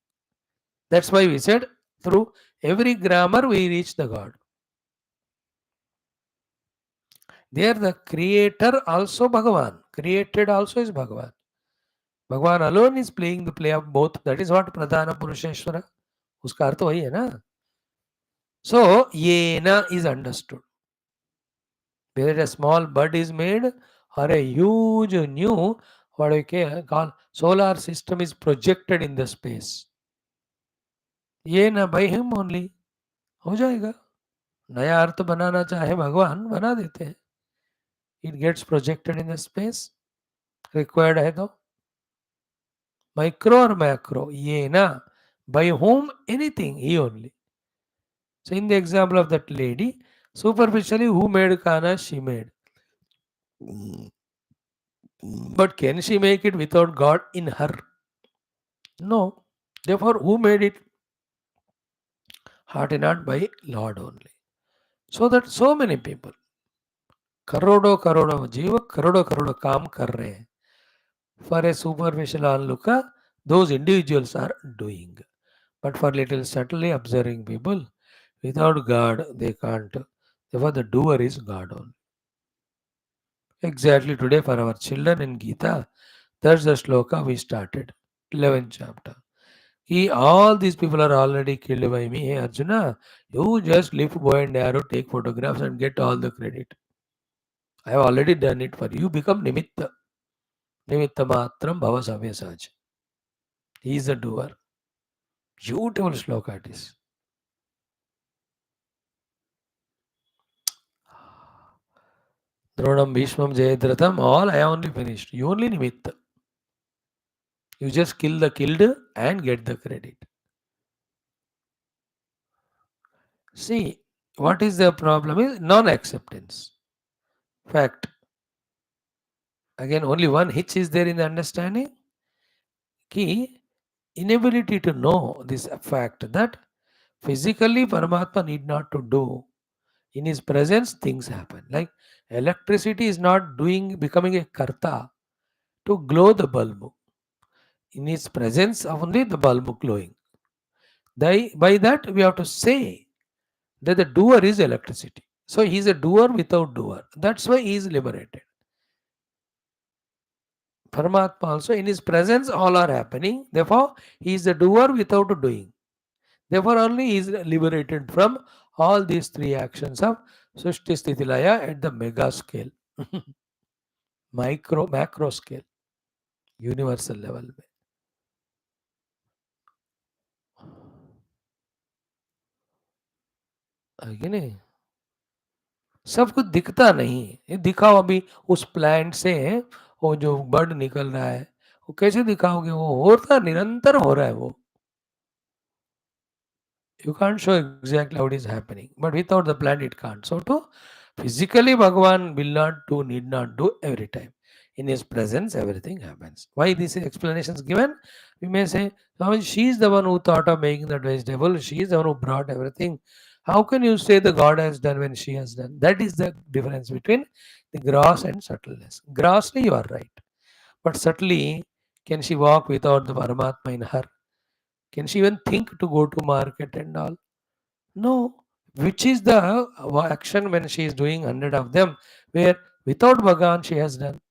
That's why we said through every grammar we reach the God. There the creator also Bhagavan. Created also is Bhagavan. Bhagavan alone is playing the play of both. That is what Pradhana Purusheshwara. उसका अर्थ वही है ना. So yena is understood. Whether a small bud is made or a huge new what we call solar system is projected in the space. Yena by him only हो जाएगा. नया अर्थ बनाना चाहे भगवान बना देते हैं. It gets projected in the space. Required है तो. Micro or macro? Yena. By whom? Anything. He only. So in the example of that lady, superficially who made Kana? She made. But can she make it without God in her? No. Therefore, who made it? Heart and not by Lord only. So that so many people, करोड़ों करोड़ों जीव करोड़ों करोड़ों काम कर रहे हैं. For a superficial onlooker, those individuals are doing. But for little subtly observing people, without God, they can't. Therefore, the doer is God only. Exactly today for our children in Gita, that's the sloka we started, 11th chapter. All these people are already killed by me. Hey Arjuna, you just lift bow and arrow, take photographs and get all the credit. I have already done it for you. You become nimitta. Nimitta matram bhava savyasaj. He is the doer. Beautiful sloka it is. Dronam Bhishmam Jayadrattam, all I only finished. You only nimitta. You just kill the killed and get the credit. See, what is the problem is non-acceptance. Fact. Again, only one hitch is there in the understanding. Key, inability to know this fact that physically Paramatma need not to do. In his presence, things happen. Like electricity is not doing becoming a karta to glow the bulb. In his presence, only the bulb glowing. By that, we have to say that the doer is electricity. So he is a doer without doer. That's why he is liberated. Paramatma also, in his presence, all are happening. Therefore, he is the doer without doing. Therefore, only he is liberated from all these three actions of Srishti Sthiti Laya at the mega scale, macro scale, universal level में. है कि नहीं? सब कुछ दिखता नहीं. ये दिखाओ अभी उस प्लांट से वो जो बर्ड निकल रहा है, वो कैसे दिखाओगे? वो होता निरंतर हो रहा है वो. You can't show exactly how it is happening, but without the plant it can't. So to physically Bhagavan will not do, need not do every time. In his presence everything happens. Why these explanations given? We may say, "Swami, she is the one who thought of making that vegetable, she is the one who brought everything. How can you say the God has done when she has done?" That is the difference between the gross and subtleness. Grossly you are right, but subtly, can she walk without the Paramatma in her? Can she even think to go to market and all? No. Which is the action when she is doing 100 of them, where without Bhagavan she has done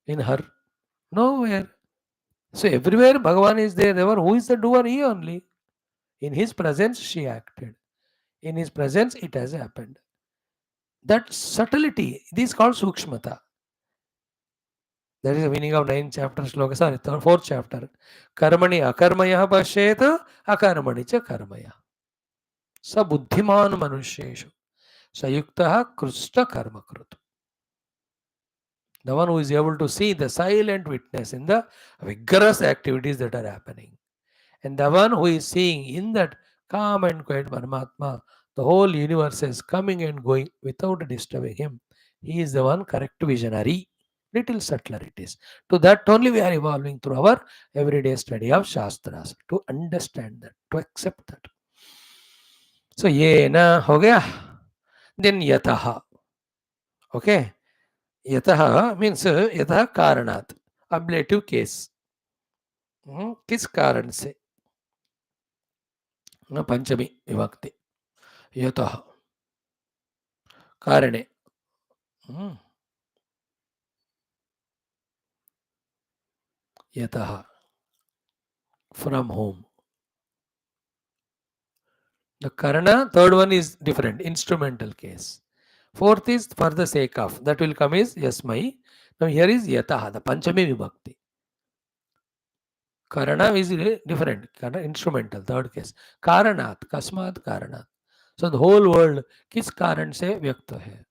in her? Nowhere. So everywhere Bhagavan is there. Therefore, who is the doer? He only. In his presence she acted. In his presence it has happened. That subtlety, this is called Sukshmata. That is the meaning of 9th chapter sloka. Sorry, 4th chapter. Karmani akarmaya pashet akarmani cha karmaya. Sa buddhiman manusheshu. Sayuktaha krishna karma krut. The one who is able to see the silent witness in the vigorous activities that are happening. And the one who is seeing in that calm and quiet Paramatma, the whole universe is coming and going without disturbing him. He is the one correct visionary. Little subtler it is. To that only we are evolving through our everyday study of Shastras. To understand that, to accept that. So, ye na ho gaya. Then yataha. Okay. Yataha means yataha karanat. Ablative case. किस कारण से? पंचमी विभक्ति. यतः कारणे. यतः from whom. The karana, third one is different, instrumental case. Fourth is for the sake of. That will come is yasmai. Now here is yataha, the panchami vibhakti. Karana is different, karana, instrumental, third case. Karanat, kasmat karanat. So the whole world किस कारण से व्यक्त है?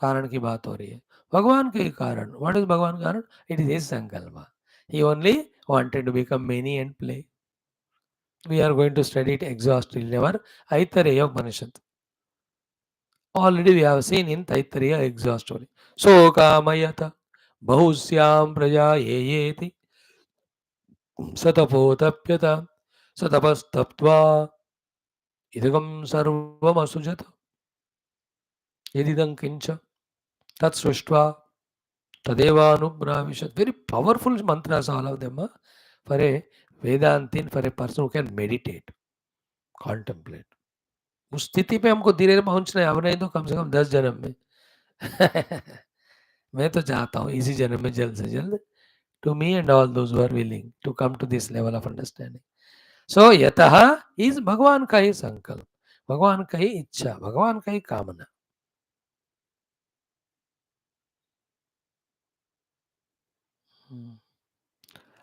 कारण की बात हो रही है. भगवान के कारण. What is भगवान कारण? It is his sankalpa. He only wanted to become many and play. We are going to study it exhaustively in our Aitareya Upanishad. Already we have seen in Taittiriya exhaustively. So kamayata bahusyam praja yeti satapotapyata satapastaptva idagam sarvam asujata yedidam kincha tat srishtva tadeva anubravishat. Very powerful mantras, all of them, for a Vedantin, for a person who can meditate, contemplate. उस स्थिति पे हमको धीरे पहुंचना है. अब नहीं तो कम से कम 10 जन्म में. मैं तो चाहता हूँ इसी जन्म में जल्द से जल्द. To me and all those who are willing to come to this level of understanding. So yataha is भगवान का ही संकल्प, भगवान का ही इच्छा, भगवान का ही कामना.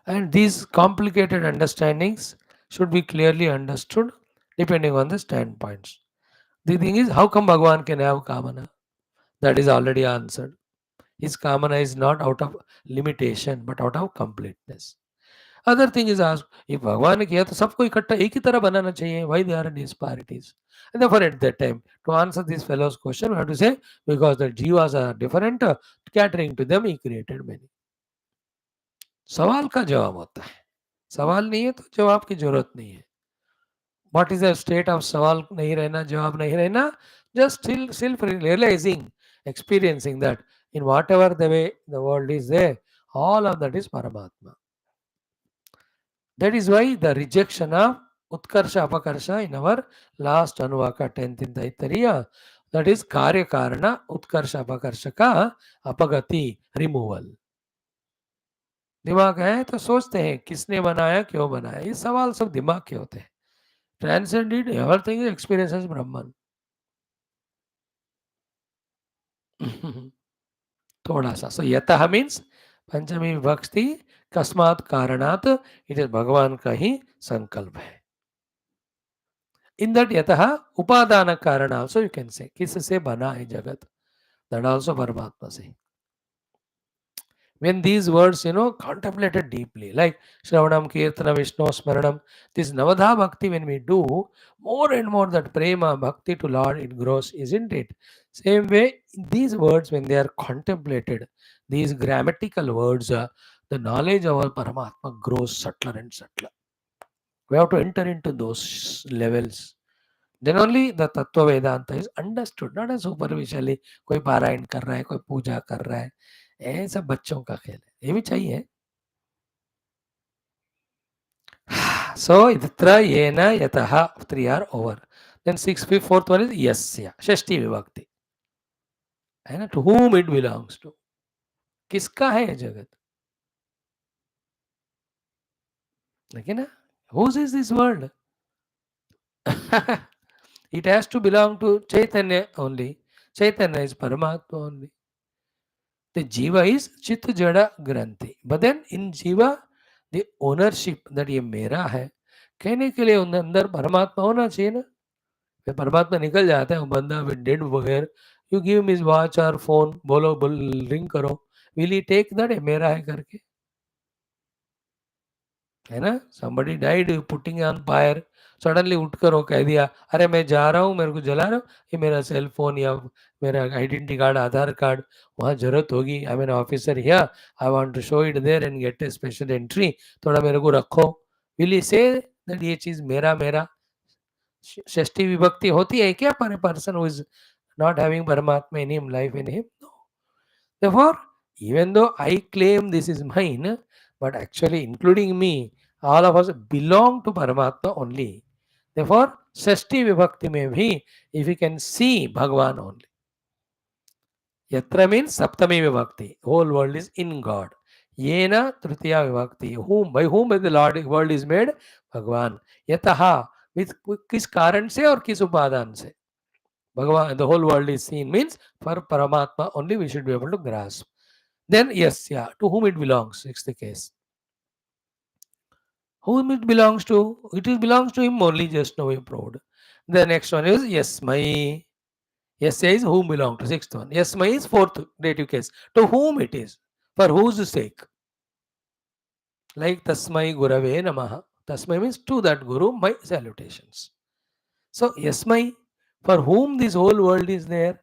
And these complicated understandings should be clearly understood depending on the standpoints. The thing is, how come Bhagavan can have kamana? That is already answered. His kamana is not out of limitation but out of completeness. Other thing is asked, if भगवान ने किया तो सबको इकट्ठा एक ही तरह बनाना चाहिए, why there are disparities? And therefore at that time, to answer this fellow's question, we have to say, because the jivas are different, catering to them, he created many. सवाल का जवाब होता है, सवाल नहीं है तो जवाब की जरूरत नहीं है. What is the state of सवाल नहीं रहना, जवाब नहीं रहना? Just self realizing, experiencing that in whatever the way the world is there, all of that is Paramatma. That is why the rejection of Utkarsha Apakarsha in our last Anuvaka 10th in Taittiriya, that is Karya Karana Utkarsha Apakarsha ka Apagati removal. दिमाग है तो सोचते हैं किसने बनाया, क्यों बनाया, ये सवाल सब दिमाग के होते हैं. Transcended, everything is experience as Brahman. थोड़ा सा. So यतः means पंचमी विभक्ति कस्मात् कारणात्, it is भगवान का ही संकल्प है. In that yataha upadana karana also you can say, किससे बना है जगत, that also परमात्मा से. When these words, contemplated deeply, like Shravanam, Kirtana, Vishnu, Smaranam, this Navadha Bhakti, when we do, more and more that prema, bhakti to Lord, it grows, isn't it? Same way, these words, when they are contemplated, these grammatical words, the knowledge of our Paramatma grows subtler and subtler. We have to enter into those levels. Then only the Tattva Vedanta is understood, not as superficially, कोई पारायण कर रहा है, कोई पूजा कर रहा है, ये सब बच्चों का खेल है, ये भी चाहिए. So itra yena yataha, 3 are over. Then 4th one is yasya, Shashti Vibhakti. है ना, to whom it belongs to. किसका है ये जगत? देखिए ना, whose is this world? It has to belong to Chaitanya only. Chaitanya is Paramatma only. The jiva is chit jada granthi. But then in jiva, the ownership that ये मेरा है, कहने के लिए उन अंदर परमात्मा होना चाहिए ना. फिर परमात्मा निकल जाता है, वो बंदा डेड बगैर, यू गिव हिज वॉच और फोन, बोलो रिंग करो, विल ही टेक दैट मेरा है करके? है ना, somebody died putting on fire, suddenly उठकर वो कह दिया, अरे मैं जा रहा हूँ, मेरे को जला रहा हूँ, ये मेरा सेल फोन या मेरा आइडेंटिटी कार्ड, आधार कार्ड वहाँ जरूरत होगी, I am an officer here, I want to show it there and get a special entry, थोड़ा मेरे को रखो. विल ही से दैट ये चीज मेरा मेरा? षष्ठी विभक्ति होती है क्या पर person who is not having Paramatma in him, life in him? No. Therefore, even though I claim this is mine, but actually including me, all of us belong to Paramatma only. Therefore, Shashti Vibhakti mein bhi, if you can see Bhagwan only. Yatra means Saptami Vibhakti. Whole world is in God. Yena Tritiya Vibhakti. Whom, by whom the Lord world is made? Bhagwan. Yataha, with किस कारण से और किस उपादान से Bhagavan, the whole world is seen, means for Paramatma only we should be able to grasp. Then yes, yeah, to whom it belongs, it's the case. Whom it belongs to? It belongs to him only, just now we proved. The next one is yes, my. Yes, says whom belong to, 6th one. Yes, my is 4th dative case. To whom it is, for whose sake. Like Tasmai Gurave Namaha. Tasmai means to that Guru, my salutations. So, yes, my, for whom this whole world is there.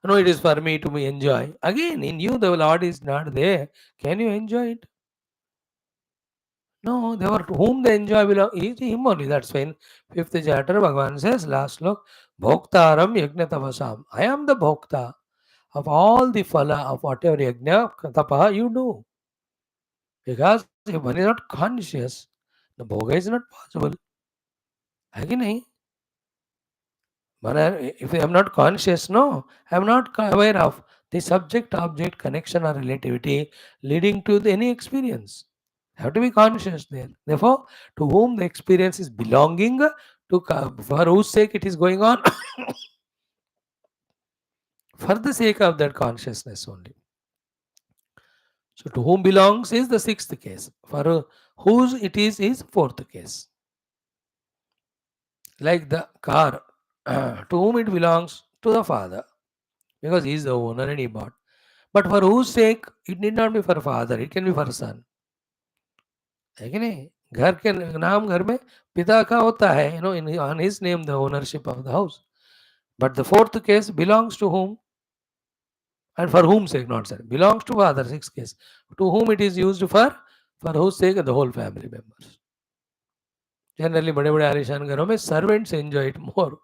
No, it is for me to enjoy. Again, in you the Lord is not there. Can you enjoy it? No, they were to whom the enjoy belong is him only. That's why in 5th chapter, Bhagavan says, last look, Bhoktaram Yajna Tapasam. I am the Bhokta of all the phala of whatever yajna, tapaha you do. Because if one is not conscious, the bhoga is not possible. है कि नहीं? If I am not conscious, no, I am not aware of the subject-object connection or relativity leading to any experience. I have to be conscious there. Therefore, to whom the experience is belonging, for whose sake it is going on, for the sake of that consciousness only. So, to whom belongs is the 6th case. For whose it is 4th case. Like the car, to whom it belongs? To the father, because he is the owner and he bought. But for whose sake? It need not be for father, it can be for son. है कि नहीं? घर के नाम घर में पिता का होता है, in on his name the ownership of the house. But the fourth case belongs to whom? And for whom sake, not sir. Belongs to father, sixth case. To whom it is used for whose sake? The whole family members. Generally, बड़े बड़े आलिशान घरों में servants enjoy it more.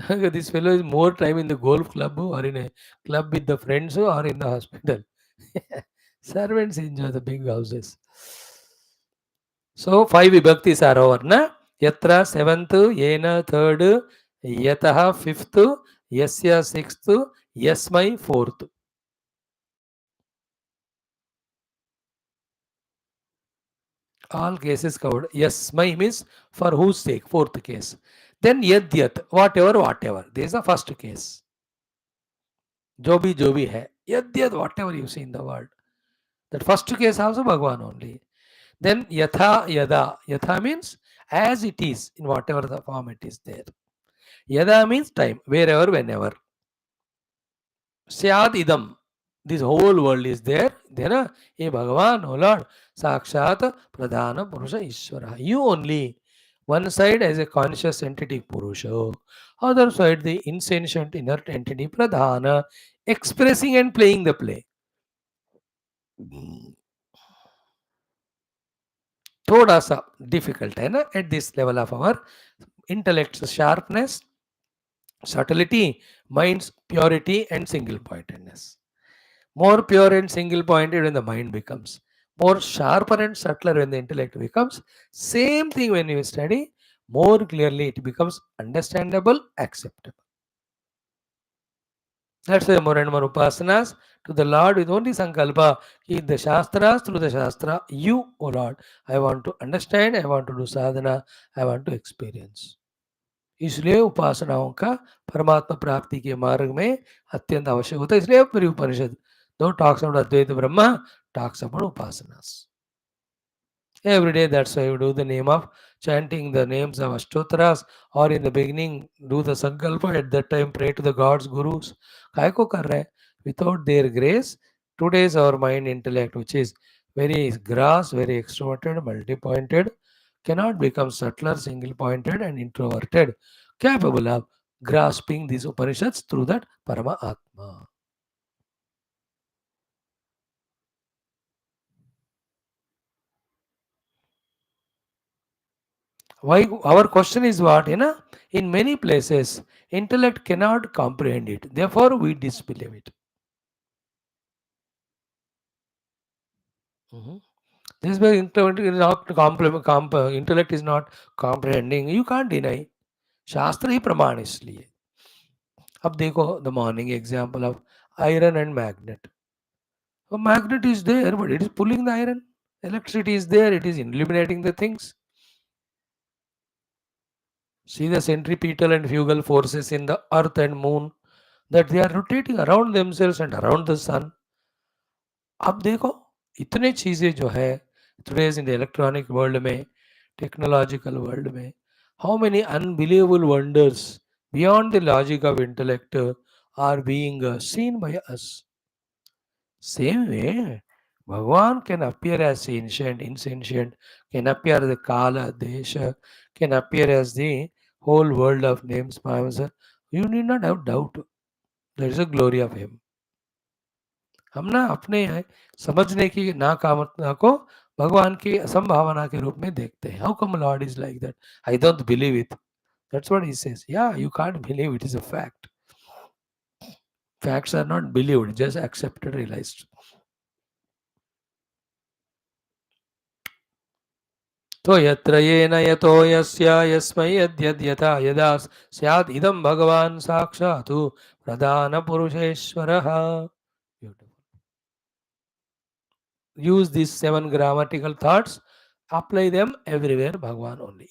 This fellow is more time in the golf club or in a club with the friends or in the hospital. Servants enjoy the big houses. So 5 vibhaktis are over, na? Yatra 7th, yena 3rd, yataha 5th, yasya 6th, yasmai 4th. All cases covered. Yasmai means for whose sake, fourth case. Then yadyat, whatever. This is the first case. जो भी है. Yadyat, whatever you see in the world. That first case also Bhagavan only. Then yatha yada. Yatha means as it is, in whatever the form it is there. Yada means time, wherever, whenever. Syad idam. This whole world is there. Then, hey Bhagavan, oh Lord, Sakshat Pradhana Purusha Ishvara. You only. One side as a conscious entity Purusha. Other side the insentient inert entity Pradhana, expressing and playing the play. थोड़ा सा difficult है ना at this level of our intellect sharpness subtlety, mind's purity and single pointedness. More pure and single pointed when the mind becomes, more sharper and subtler when the intellect becomes. Same thing when you study, more clearly it becomes understandable, acceptable. That's why more and more upasanas to the Lord with only sankalpa. In the Shastras, through the Shastra, you, O Lord, I want to understand, I want to do sadhana, I want to experience. इसलिए उपासनाओं का परमात्मा प्राप्ति के मार्ग में अत्यंत आवश्यक होता है. इसलिए पूरी उपनिषद दो talks about Advaita Brahma, talks about उपासनास. Every day, that's why you do the name of chanting the names of Ashtotras, or in the beginning do the sankalpa. At that time pray to the gods, gurus. काय को कर रहे हैं? Without their grace, today's our mind intellect, which is very gross, very extroverted, multi-pointed, cannot become subtler, single-pointed and introverted, capable of grasping these Upanishads through that Parama Atma. Why our question is what? In many places, intellect cannot comprehend it. Therefore, we disbelieve it. This is why intellect is intellect is not comprehending. You can't deny. शास्त्र ही प्रमाण इसलिए. अब देखो the morning example of iron and magnet. A magnet is there, but it is pulling the iron. Electricity is there, it is illuminating the things. See the centripetal and fugal forces in the earth and moon, that they are rotating around themselves and around the sun. अब देखो इतने चीज़ें जो है today's in the electronic world में, technological world में, how many unbelievable wonders beyond the logic of intellect are being seen by us. Same way, Bhagavan can appear as ancient, insentient, can appear as the Kala, Desha, can appear as the whole world of names, forms. You need not have doubt. There is a glory of him. हम ना अपने समझने की नाकामना को भगवान की असंभावना के रूप में देखते हैं. How come Lord is like that? I don't believe it. That's what he says. Yeah, you can't believe it is a fact. Facts are not believed, just accepted, realized. तो यत्र येन यतो यस्य यस्मै यद्यद्यथा यदा स्यात् इदं भगवान् साक्षात् प्रधानपुरुषेश्वरः. Use these 7 grammatical thoughts, apply them everywhere, Bhagavan only.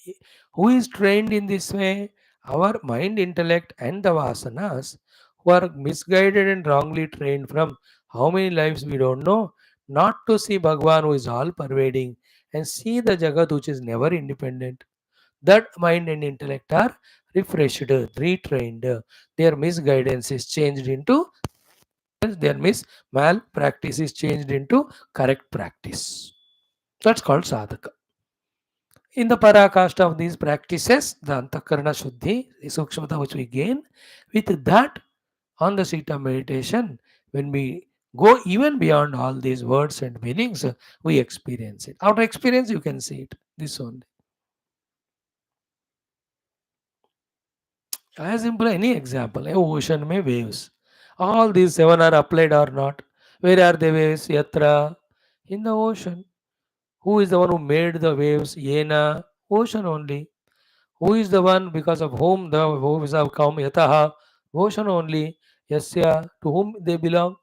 Who is trained in this way? Our mind, intellect and the vasanas, who are misguided and wrongly trained from how many lives we don't know, not to see Bhagavan who is all pervading and see the Jagat which is never independent. That mind and intellect are refreshed, retrained. Their misguidance is changed into Then means malpractice is changed into correct practice. That's called sadhaka. In the parakasta of these practices, the antakarana shuddhi, the sukshmata which we gain, with that on the seat of meditation, when we go even beyond all these words and meanings, we experience it. After experience, you can see it. This only. As simple any example, a ocean may waves. All these seven are applied or not. Where are the waves? Yatra. In the ocean. Who is the one who made the waves? Yena. Ocean only. Who is the one because of whom the waves have come? Yataha. Ocean only. Yasya. To whom they belong?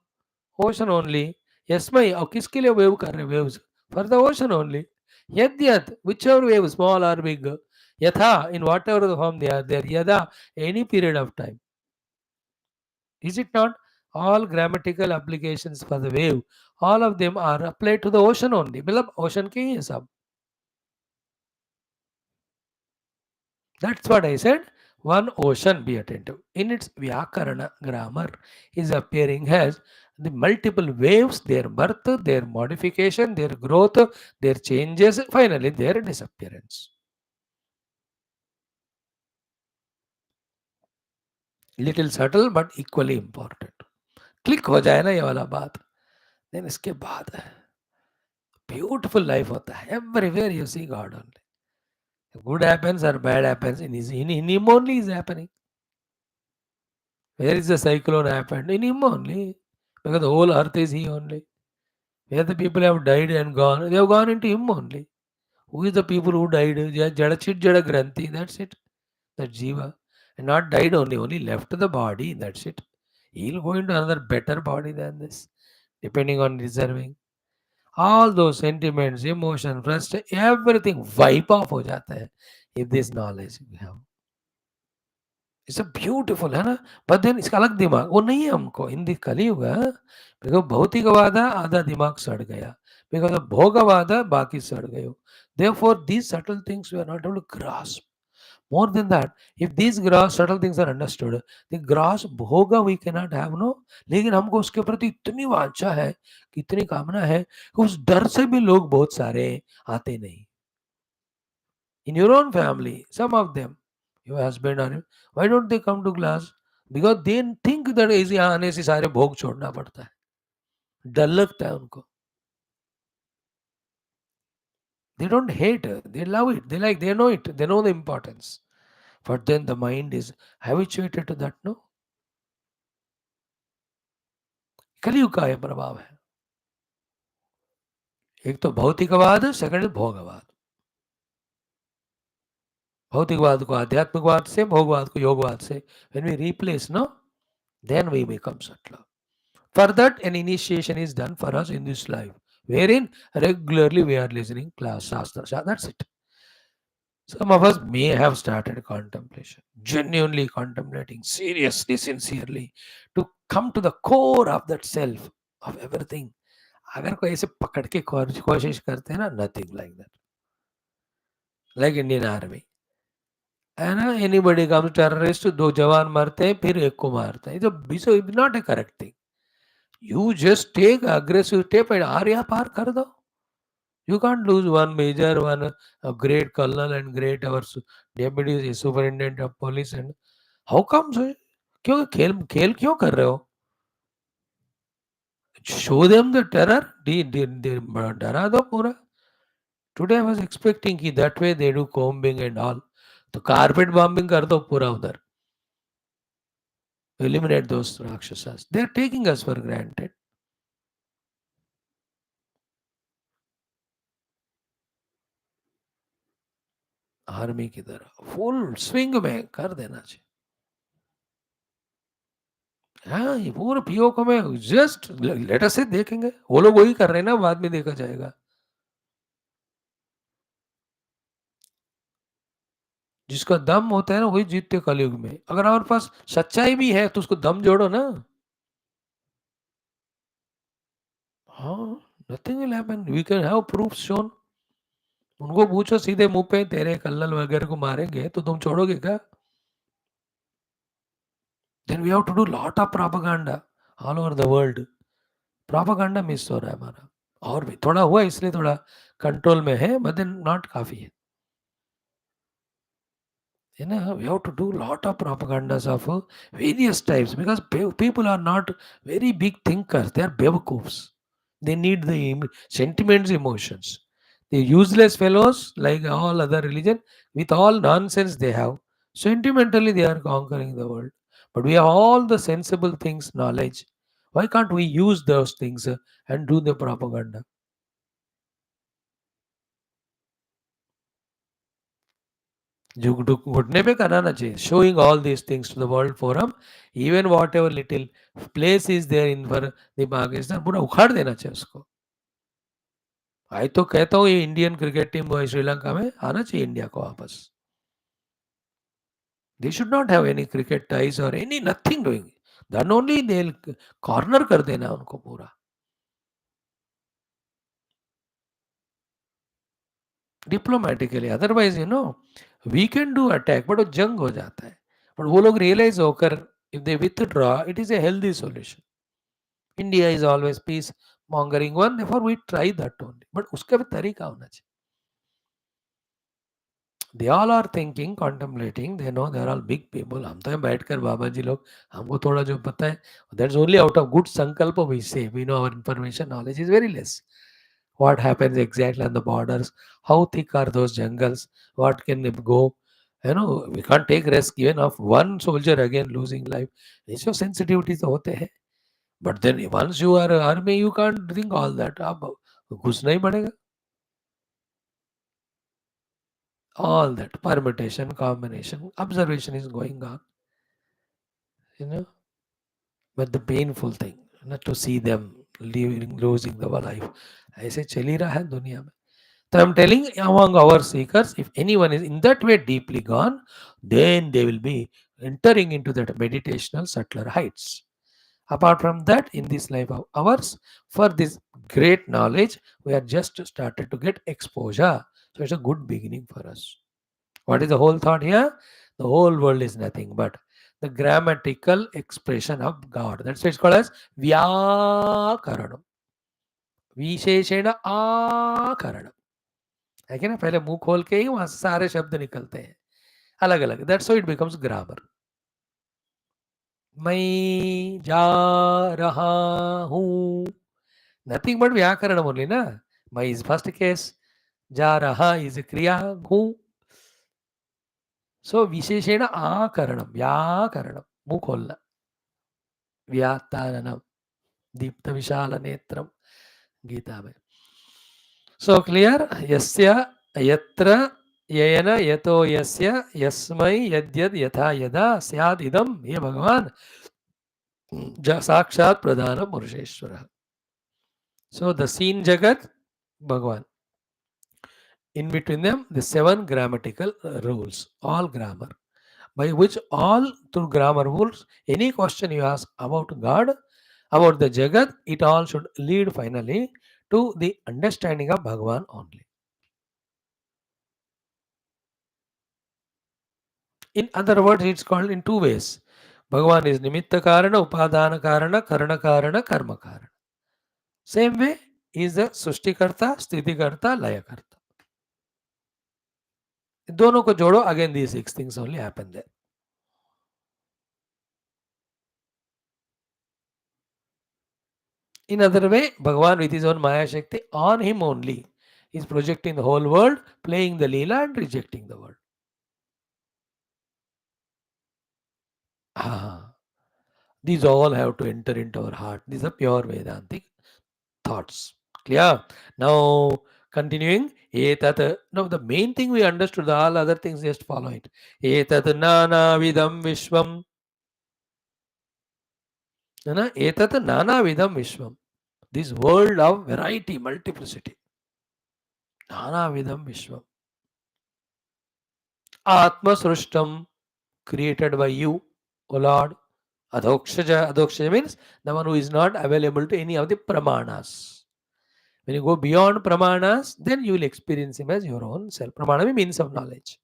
Ocean only. Yasmai. और किसके लिए wave कर रहे waves? For the ocean only. Yadyat. Whichever wave, small or big. Yatha. In whatever the form they are there. Yada. Any period of time. Is it not? All grammatical applications for the wave, all of them are applied to the ocean only. मतलब ocean के ही है सब. That's what I said. One ocean, be attentive. In its Vyakarana grammar is appearing as the multiple waves, their birth, their modification, their growth, their changes, finally their disappearance. Little subtle but equally important. Click हो जाए ना ये वाला बात, then इसके बाद beautiful life होता है. Everywhere you see God only. Good happens or bad happens, in him only is happening. Where is the cyclone happened? In him only. Because the whole earth is he only. Where the people have died and gone, they have gone into him only. Who is the people who died? Jada chit jada granthi, that's it. That jiva. And not died only left the body, that's it. He'll go into another better body than this, depending on deserving. All those sentiments, emotion, frustration, everything wipe off हो जाता है if this knowledge we have. It's a beautiful है ना. But then इसका अलग दिमाग वो नहीं है हमको. इन दी कलयुग बिकॉज भौतिकवाद आधा दिमाग सड़ गया. बिकॉज ऑफ भोगवाद बाकी सड़ गयो. Therefore these subtle things we are not able to grasp. More than that, if these subtle things are understood, the grasp bhoga we cannot have, no. लेकिन हमको उसके प्रति इतनी वांछा है, कितनी कामना है कि उस डर से भी लोग बहुत सारे आते नहीं. In your own family, some of them, your husband or why don't they come to class? Because they think that ऐसे आने से सारे भोग छोड़ना पड़ता है. डर लगता है उनको. They don't hate, they love it, they like, they know it, they know the importance. But then the mind is habituated to that, no? कलयुग का यह प्रभाव है. एक तो भौतिकवाद, सेकंड भोगवाद. भौतिकवाद को आध्यात्मिकवाद से, भोगवाद को योगवाद से. When we replace, no, then we become subtle. For that, an initiation is done for us in this life, wherein regularly we are listening class, shastras. That's it. Some of us may have started contemplation, genuinely contemplating, seriously, sincerely, to come to the core of that self, of everything. अगर कोई ऐसे पकड़ के कोशिश करते हैं ना, nothing like that. Like Indian Army. है ना, anybody comes terrorist, दो जवान मरते हैं, फिर एक को मारते हैं. It's not a correct thing. You just take aggressive step and Arya पार कर दो. You can't lose one major, one great colonel and great our deputy superintendent of police. And how come so? क्यों खेल खेल क्यों कर रहे हो? Show them the terror. डरा दो पूरा. Today I was expecting कि that way they do combing and all. तो carpet bombing कर दो पूरा उधर. Eliminate those rakshasas. They are taking us for granted. Army की तरह फुल स्विंग में कर देना चाहिए. हाँ, ये पूरा पीओ को मैं जस्ट लेट अस से देखेंगे. वो लोग वही कर रहे हैं ना, बाद में देखा जाएगा. जिसका दम होता है ना वही जीतते कलयुग में. अगर हमारे पास सच्चाई भी है तो उसको दम जोड़ो ना. हाँ, nothing will happen. We can have proof shown. उनको पूछो सीधे मुंह पे, तेरे कल्लल वगैरह को मारेंगे तो तुम छोड़ोगे क्या? Then we have to do lot of propaganda. All over the world propaganda miss हो रहा है हमारा, और भी थोड़ा हुआ इसलिए थोड़ा कंट्रोल में है, बट देन नॉट काफ़ी है। You know, we have to do lot of propagandas of various types, because people are not very big thinkers. They are bewakufs. They need the sentiments, emotions. The useless fellows, like all other religion, with all nonsense they have, sentimentally they are conquering the world. But we have all the sensible things, knowledge. Why can't we use those things and do the propaganda? जो घुटने पे कराना चाहिए, showing all these things to the world forum, even whatever little place is there in for the Pakistan, पूरा उखाड़ देना चाहिए उसको। आई तो कहता हूँ ये इंडियन क्रिकेट टीम श्रीलंका में आना चाहिए इंडिया को वापस। They should not have any cricket ties और any nothing doing, then only they corner कर देना उनको पूरा diplomatically. Otherwise we can do attack, but वो जंग हो जाता है। बट वो लोग रियलाइज होकर if they withdraw, it is a healthy solution. India is always peace mongering one, therefore we try that only. But उसका भी तरीका होना चाहिए। They all are thinking, contemplating, they know they are all big people. हम तो यहाँ बैठकर बाबा जी लोग, हमको थोड़ा जो पता है, that's only out of good sankalpa we say. We know our information knowledge is very less. What happens exactly on the borders? How thick are those jungles? What can it go? We can't take risk even of one soldier again losing life. ये सब sensitivities तो होते हैं। But then once you are army, you can't think all that. आप घुसना ही पड़ेगा। All that permutation, combination, observation is going on. You know, but the painful thing, not to see them losing their life. ऐसे चल ही रहा है दुनिया में। So I'm telling among our seekers, if anyone is in that way deeply gone, then they will be entering into that meditational subtler heights. Apart from that, in this life of ours, for this great knowledge, we are just started to get exposure. So it's a good beginning for us. What is the whole thought here? The whole world is nothing but the grammatical expression of God. That's why it's called as Vyakaranam. विशेषण आकरण है कि ना, पहले मुंह खोल के ही वहां से सारे शब्द निकलते हैं अलग अलग। That's why it becomes grammar. मैं जा रहा हूं, नथिंग बट व्याकरण ओनली ना। मैं इज फर्स्ट केस, जा रहा इज क्रिया, हूं। सो विशेषण आकरणम, व्याकरणम, मुंह खोलना। व्यातारणम, दीप्त विशाल नेत्रम, गीता में। So clear? यस्य यत्र येन यतो यस्य यस्मै यद्यद् यथा यदा स्याद् इदं, ये भगवान साक्षात प्रधान पुरुषेश्वर। सो द सीन जगत भगवान, in between them the 7 grammatical rules, all grammar, by which all through grammar rules, any question you ask about God, about the Jagat, it all should lead finally to the understanding of Bhagavan only. In other words, it's called in 2 ways. Bhagavan is Nimitta Karana, Upadana Karana, Karana Karana, Karma Karana. Same way is the Sushtikarta, Sthitikarta, Layakarta. दोनों को जोड़ो, again these 6 things only happen there. In other way, Bhagavan with his own Maya Shakti, on him only, is projecting the whole world, playing the Leela and rejecting the world. These all have to enter into our heart. These are pure Vedantic thoughts. Clear? Now, continuing. Etat. Now, the main thing we understood, all other things just follow it. Etat nana vidam vishwam. Etat nana vidam vishwam. This world of variety, multiplicity. Nana vidam vishwam. Atma srushtam, created by you, O Lord. Adhokshaja. Adhokshaja means the one who is not available to any of the pramanas. When you go beyond pramanas, then you will experience him as your own self. Pramana means means of knowledge.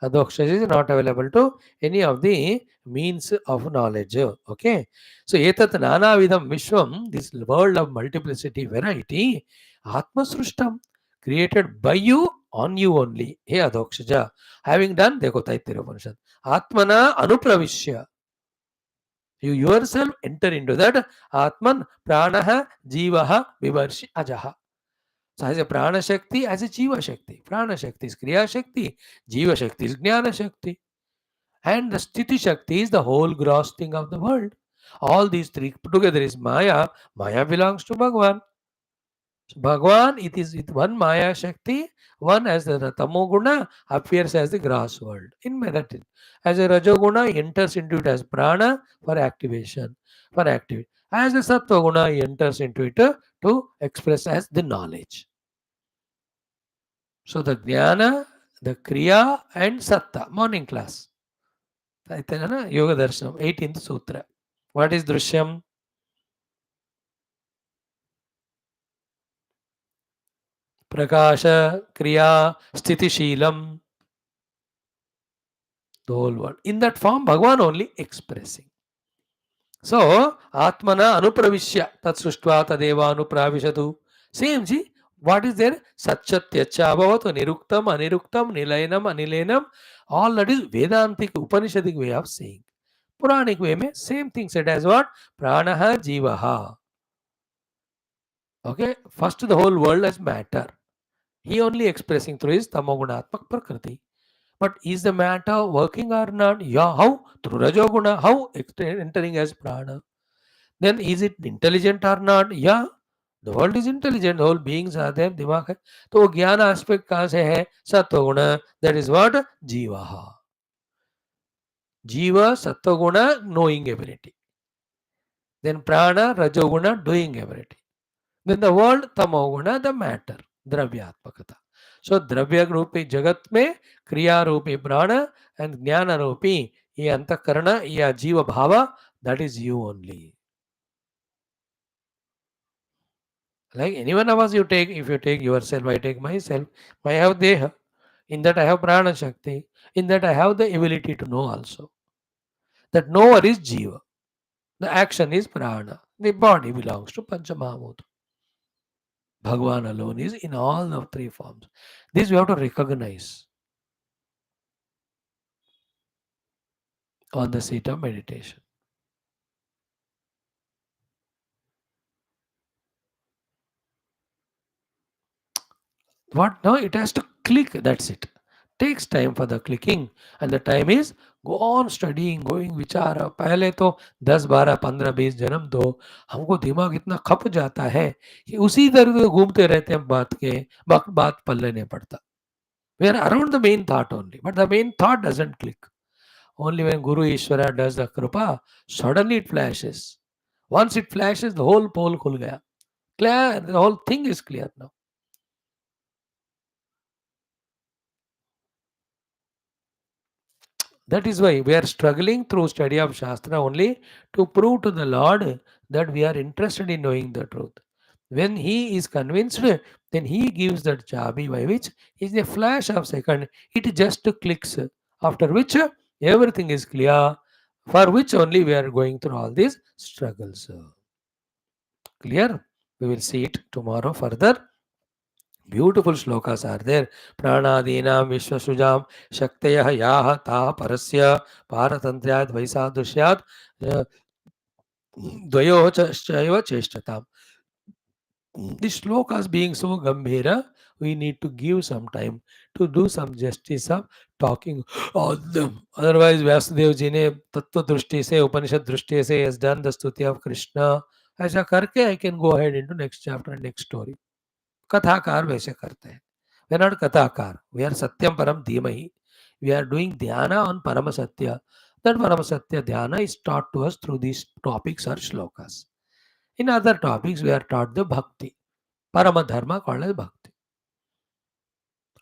Adhoksha is not available to any of the means of knowledge. Okay. So etat nanavidam vishwam, this world of multiplicity, variety, Atma Srushtam, created by you, on you only. Hey Adhokshaja. Having done, dekho Taittiriya Upanishad. Atmana anupravishya. You yourself enter into that Atman Pranaha Jivaha Vivarshi Ajaha. So as a Prana Shakti, as a Jiva Shakti. Prana Shakti is Kriya Shakti, Jiva Shakti is Jnana Shakti. And the Sthiti Shakti is the whole gross thing of the world. All these three put together is Maya. Maya belongs to Bhagwan. So Bhagwan, it is with one Maya Shakti, one as the Tamoguna appears as the gross world in meditation. As a Rajoguna, he enters into it as Prana for activation, for activity. As a Sattva he enters into it to express as the knowledge. So the Jnana, the Kriya and Satta, morning class. Yoga Darshanam, 18th Sutra. What is Drishyam? Prakasha, Kriya, Sthiti Sheelam. The whole world. In that form, Bhagavan only expressing. So, Atmana anupravishya tat sushtva tadeva anupravishatu. Same, see, what is there? Satchatyacha bhavatu niruktam, aniruktam, nilayanam, anilenam. All that is Vedantic, Upanishadic way of saying. Puranic way, mein, same thing said as what? Pranaha jivaha. Okay, first the whole world as matter. He only expressing through his tamogunatmak prakriti. But is the matter working or not? Yeah, how? Through Rajoguna, how? Entering as prana. Then is it intelligent or not? Yeah, the world is intelligent, all beings are there, दिमाग है. तो वो ज्ञान aspect कहाँ से है? सत्वगुण, that is what? जीवा. Jiva, Sattva knowing ability. Then Prana, Rajoguna, doing ability. Then the world, Tamoguna, the matter, Dravyatmakata. So Dravya Rupi Jagat में Kriya Rupi Prana and Jnana Rupi ये अंतःकरण या जीव भाव, that is you only. Like any one of us you take, if you take yourself, I take myself, I have Deha. In that I have Prana Shakti. In that I have the ability to know also. That knower is Jiva. The action is Prana. The body belongs to Panchamahamudra. Bhagavan alone is in all the three forms. This we have to recognize on the seat of meditation. What now? It has to click, that's it. Takes time for the clicking, and the time is go on studying, going विचार. पहले तो 10, 12, 15, 20 जन्म दो, हमको दिमाग इतना खप जाता है कि उसी तरह घूमते रहते हैं, बात पल्ले नहीं पड़ता. We are around the main thought only, but the main thought doesn't click. Only when Guru Ishvara does the kripa, suddenly it flashes. Once it flashes, the whole pole khul gaya. Clear, the whole thing is clear now. That is why we are struggling through study of Shastra only to prove to the Lord that we are interested in knowing the truth. When He is convinced, then He gives that chabi by which in a flash of second, it just clicks. After which everything is clear, for which only we are going through all these struggles. Clear? We will see it tomorrow further. Beautiful shlokas are there. Pranadinam Vishwasujam Shaktayah Yaha Taha Parasya Paratantriyad Vaisadushyad Dvayo Chaiva Cheshtatam. The shlokas being so gambhira, we need to give some time to do some justice of talking all them. Otherwise, Vyasudev ji ne Tattva Drushti se, Upanishad Drushti se has done the Stuti of Krishna. ऐसा करके I can go ahead into next chapter and next story. कथाकार वैसे करते हैं. We are not कथाकार. We are Satyam Param Dhimahi. We are doing dhyana on Parama Satya. That Parama Satya dhyana is taught to us through these topics or shlokas. In other topics, we are taught the bhakti. Parama dharma called as bhakti.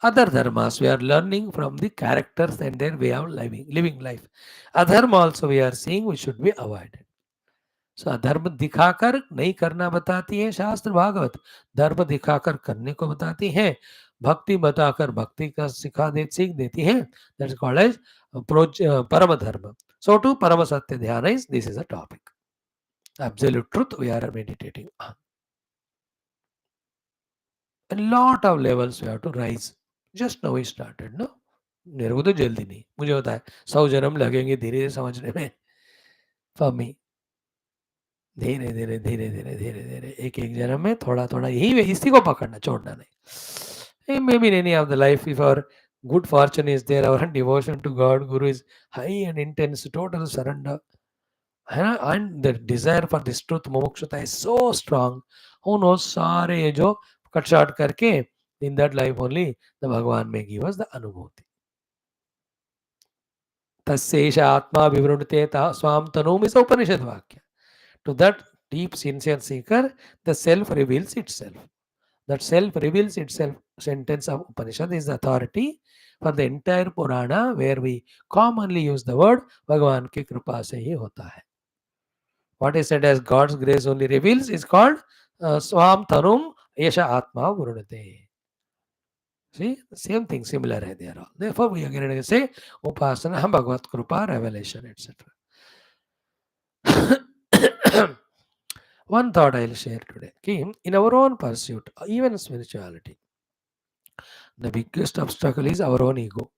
Other dharmas, we are learning from the characters and their way of living life. Adharma also we are seeing we should be avoided. So अधर्म दिखाकर नहीं करना बताती है शास्त्र भागवत, धर्म दिखाकर करने को बताती है. भक्ति बताकर भक्ति का सीख देती है. That is called as Parama Dharma. So to Parama Satya Dhyana is, this is a topic. Absolute truth we are meditating on. A lot of levels we have to rise. Just now we started, no? मेरे को तो जल्दी नहीं, मुझे होता है 100 जन्म लगेंगे धीरे धीरे समझने में. For me, धीरे धीरे धीरे धीरे धीरे धीरे एक एक जन्म में थोड़ा थोड़ा यही इसी को पकड़ना, छोड़ना नहीं. Maybe in any of the life, if our good fortune is there, our devotion to God, Guru is high and intense, total surrender, and the desire for this truth, mumukshata is so strong. Who knows, सारे ये जो cut short करके in that life only the Bhagavan may give us the anubhuti. तस्यैष आत्मा विवृणुते स्वाम तनुम is Upanishad Vakya. To that deep sincere seeker, the self reveals itself. That self reveals itself sentence of Upanishad is the authority for the entire Purana, where we commonly use the word Bhagavan ki kripa se hi hota hai. What is said as God's grace only reveals is called Swam Tanum Yesha Atma Gurunate. See, same thing, similar hai there all. Therefore, we again say Upasana, Bhagavad Krupa, revelation, etc. One thought I will share today. In our own pursuit, even spirituality, the biggest obstacle is our own ego.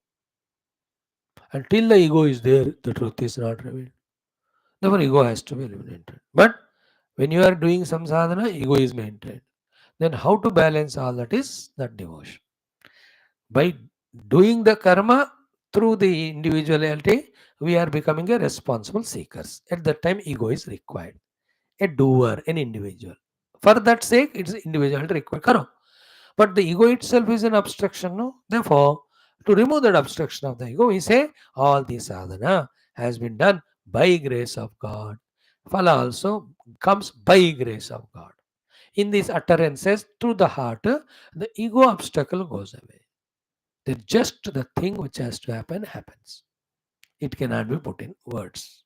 Until the ego is there, the truth is not revealed. Therefore, ego has to be eliminated. But when you are doing some sadhana, ego is maintained. Then how to balance all that is that devotion. By doing the karma through the individuality, we are becoming a responsible seekers. At that time, ego is required. A doer, an individual. For that sake, it's individual required. Karo. But the ego itself is an obstruction, no? Therefore, to remove that obstruction of the ego, we say all the sadhana has been done by grace of God. Phala also comes by grace of God. In these utterances, through the heart, the ego obstacle goes away. Then just the thing which has to happen happens. It cannot be put in words.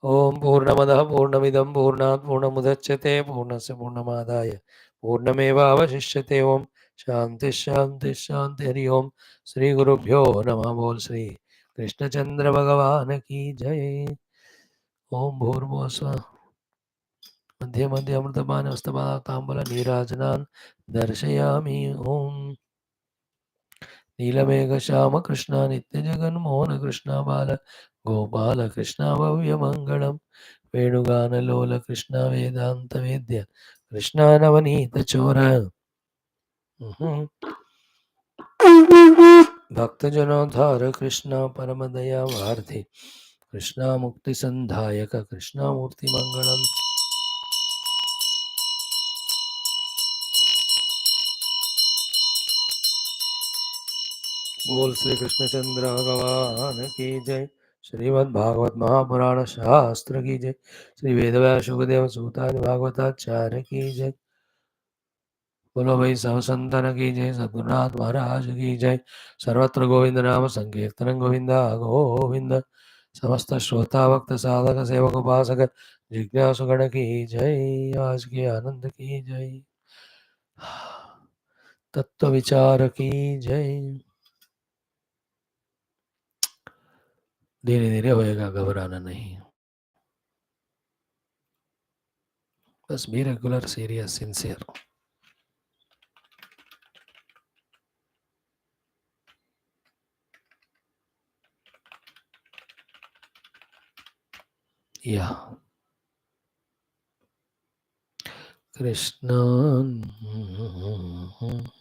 Om Purnamadaha Purnamidam Purnat Purnamudachyate Purnasya Purnamadaya Purnameva Avashishyate Om Shanti Shanti Shanti Hari Om Sri Guru Bhyo Namah Bol Sri Krishna Chandra Bhagavan Ki Jai. Om Bhurvosva Madhya Madhya Amritapan Astama Tambala Nirajanan Darshayami Om Neelamegha Shama Krishna Nitya Jagan Mohana Krishna Bala Gopala Krishna Bhavya Mangalam Vedugana Lola Krishna Vedanta Vedya Krishna Navanita Chora Bhakta Janodhara Krishna Paramadaya Varthi Krishna Mukti Sandhayaka Krishna Murti Mangalam. बोल श्री कृष्ण चंद्र भगवान की जय. श्रीमद् भागवत महापुराण शास्त्र की जय. श्री वेदव्यास शुकदेव सूतादि भागवताचार्य की जय. बोलो भाई सब संतन की जय. सद्गुरुनाथ महाराज की जय. सर्वत्र गोविंद नाम संकीर्तन गोविंदा गोविंद. समस्त श्रोता भक्त साधक सेवक उपासक जिज्ञासुगण की जय. आज के आनंद की जय. तत्व विचार की जय. धीरे धीरे होएगा, घबराना नहीं. बस बी रेगुलर, सीरियस, सिंसियर. या कृष्ण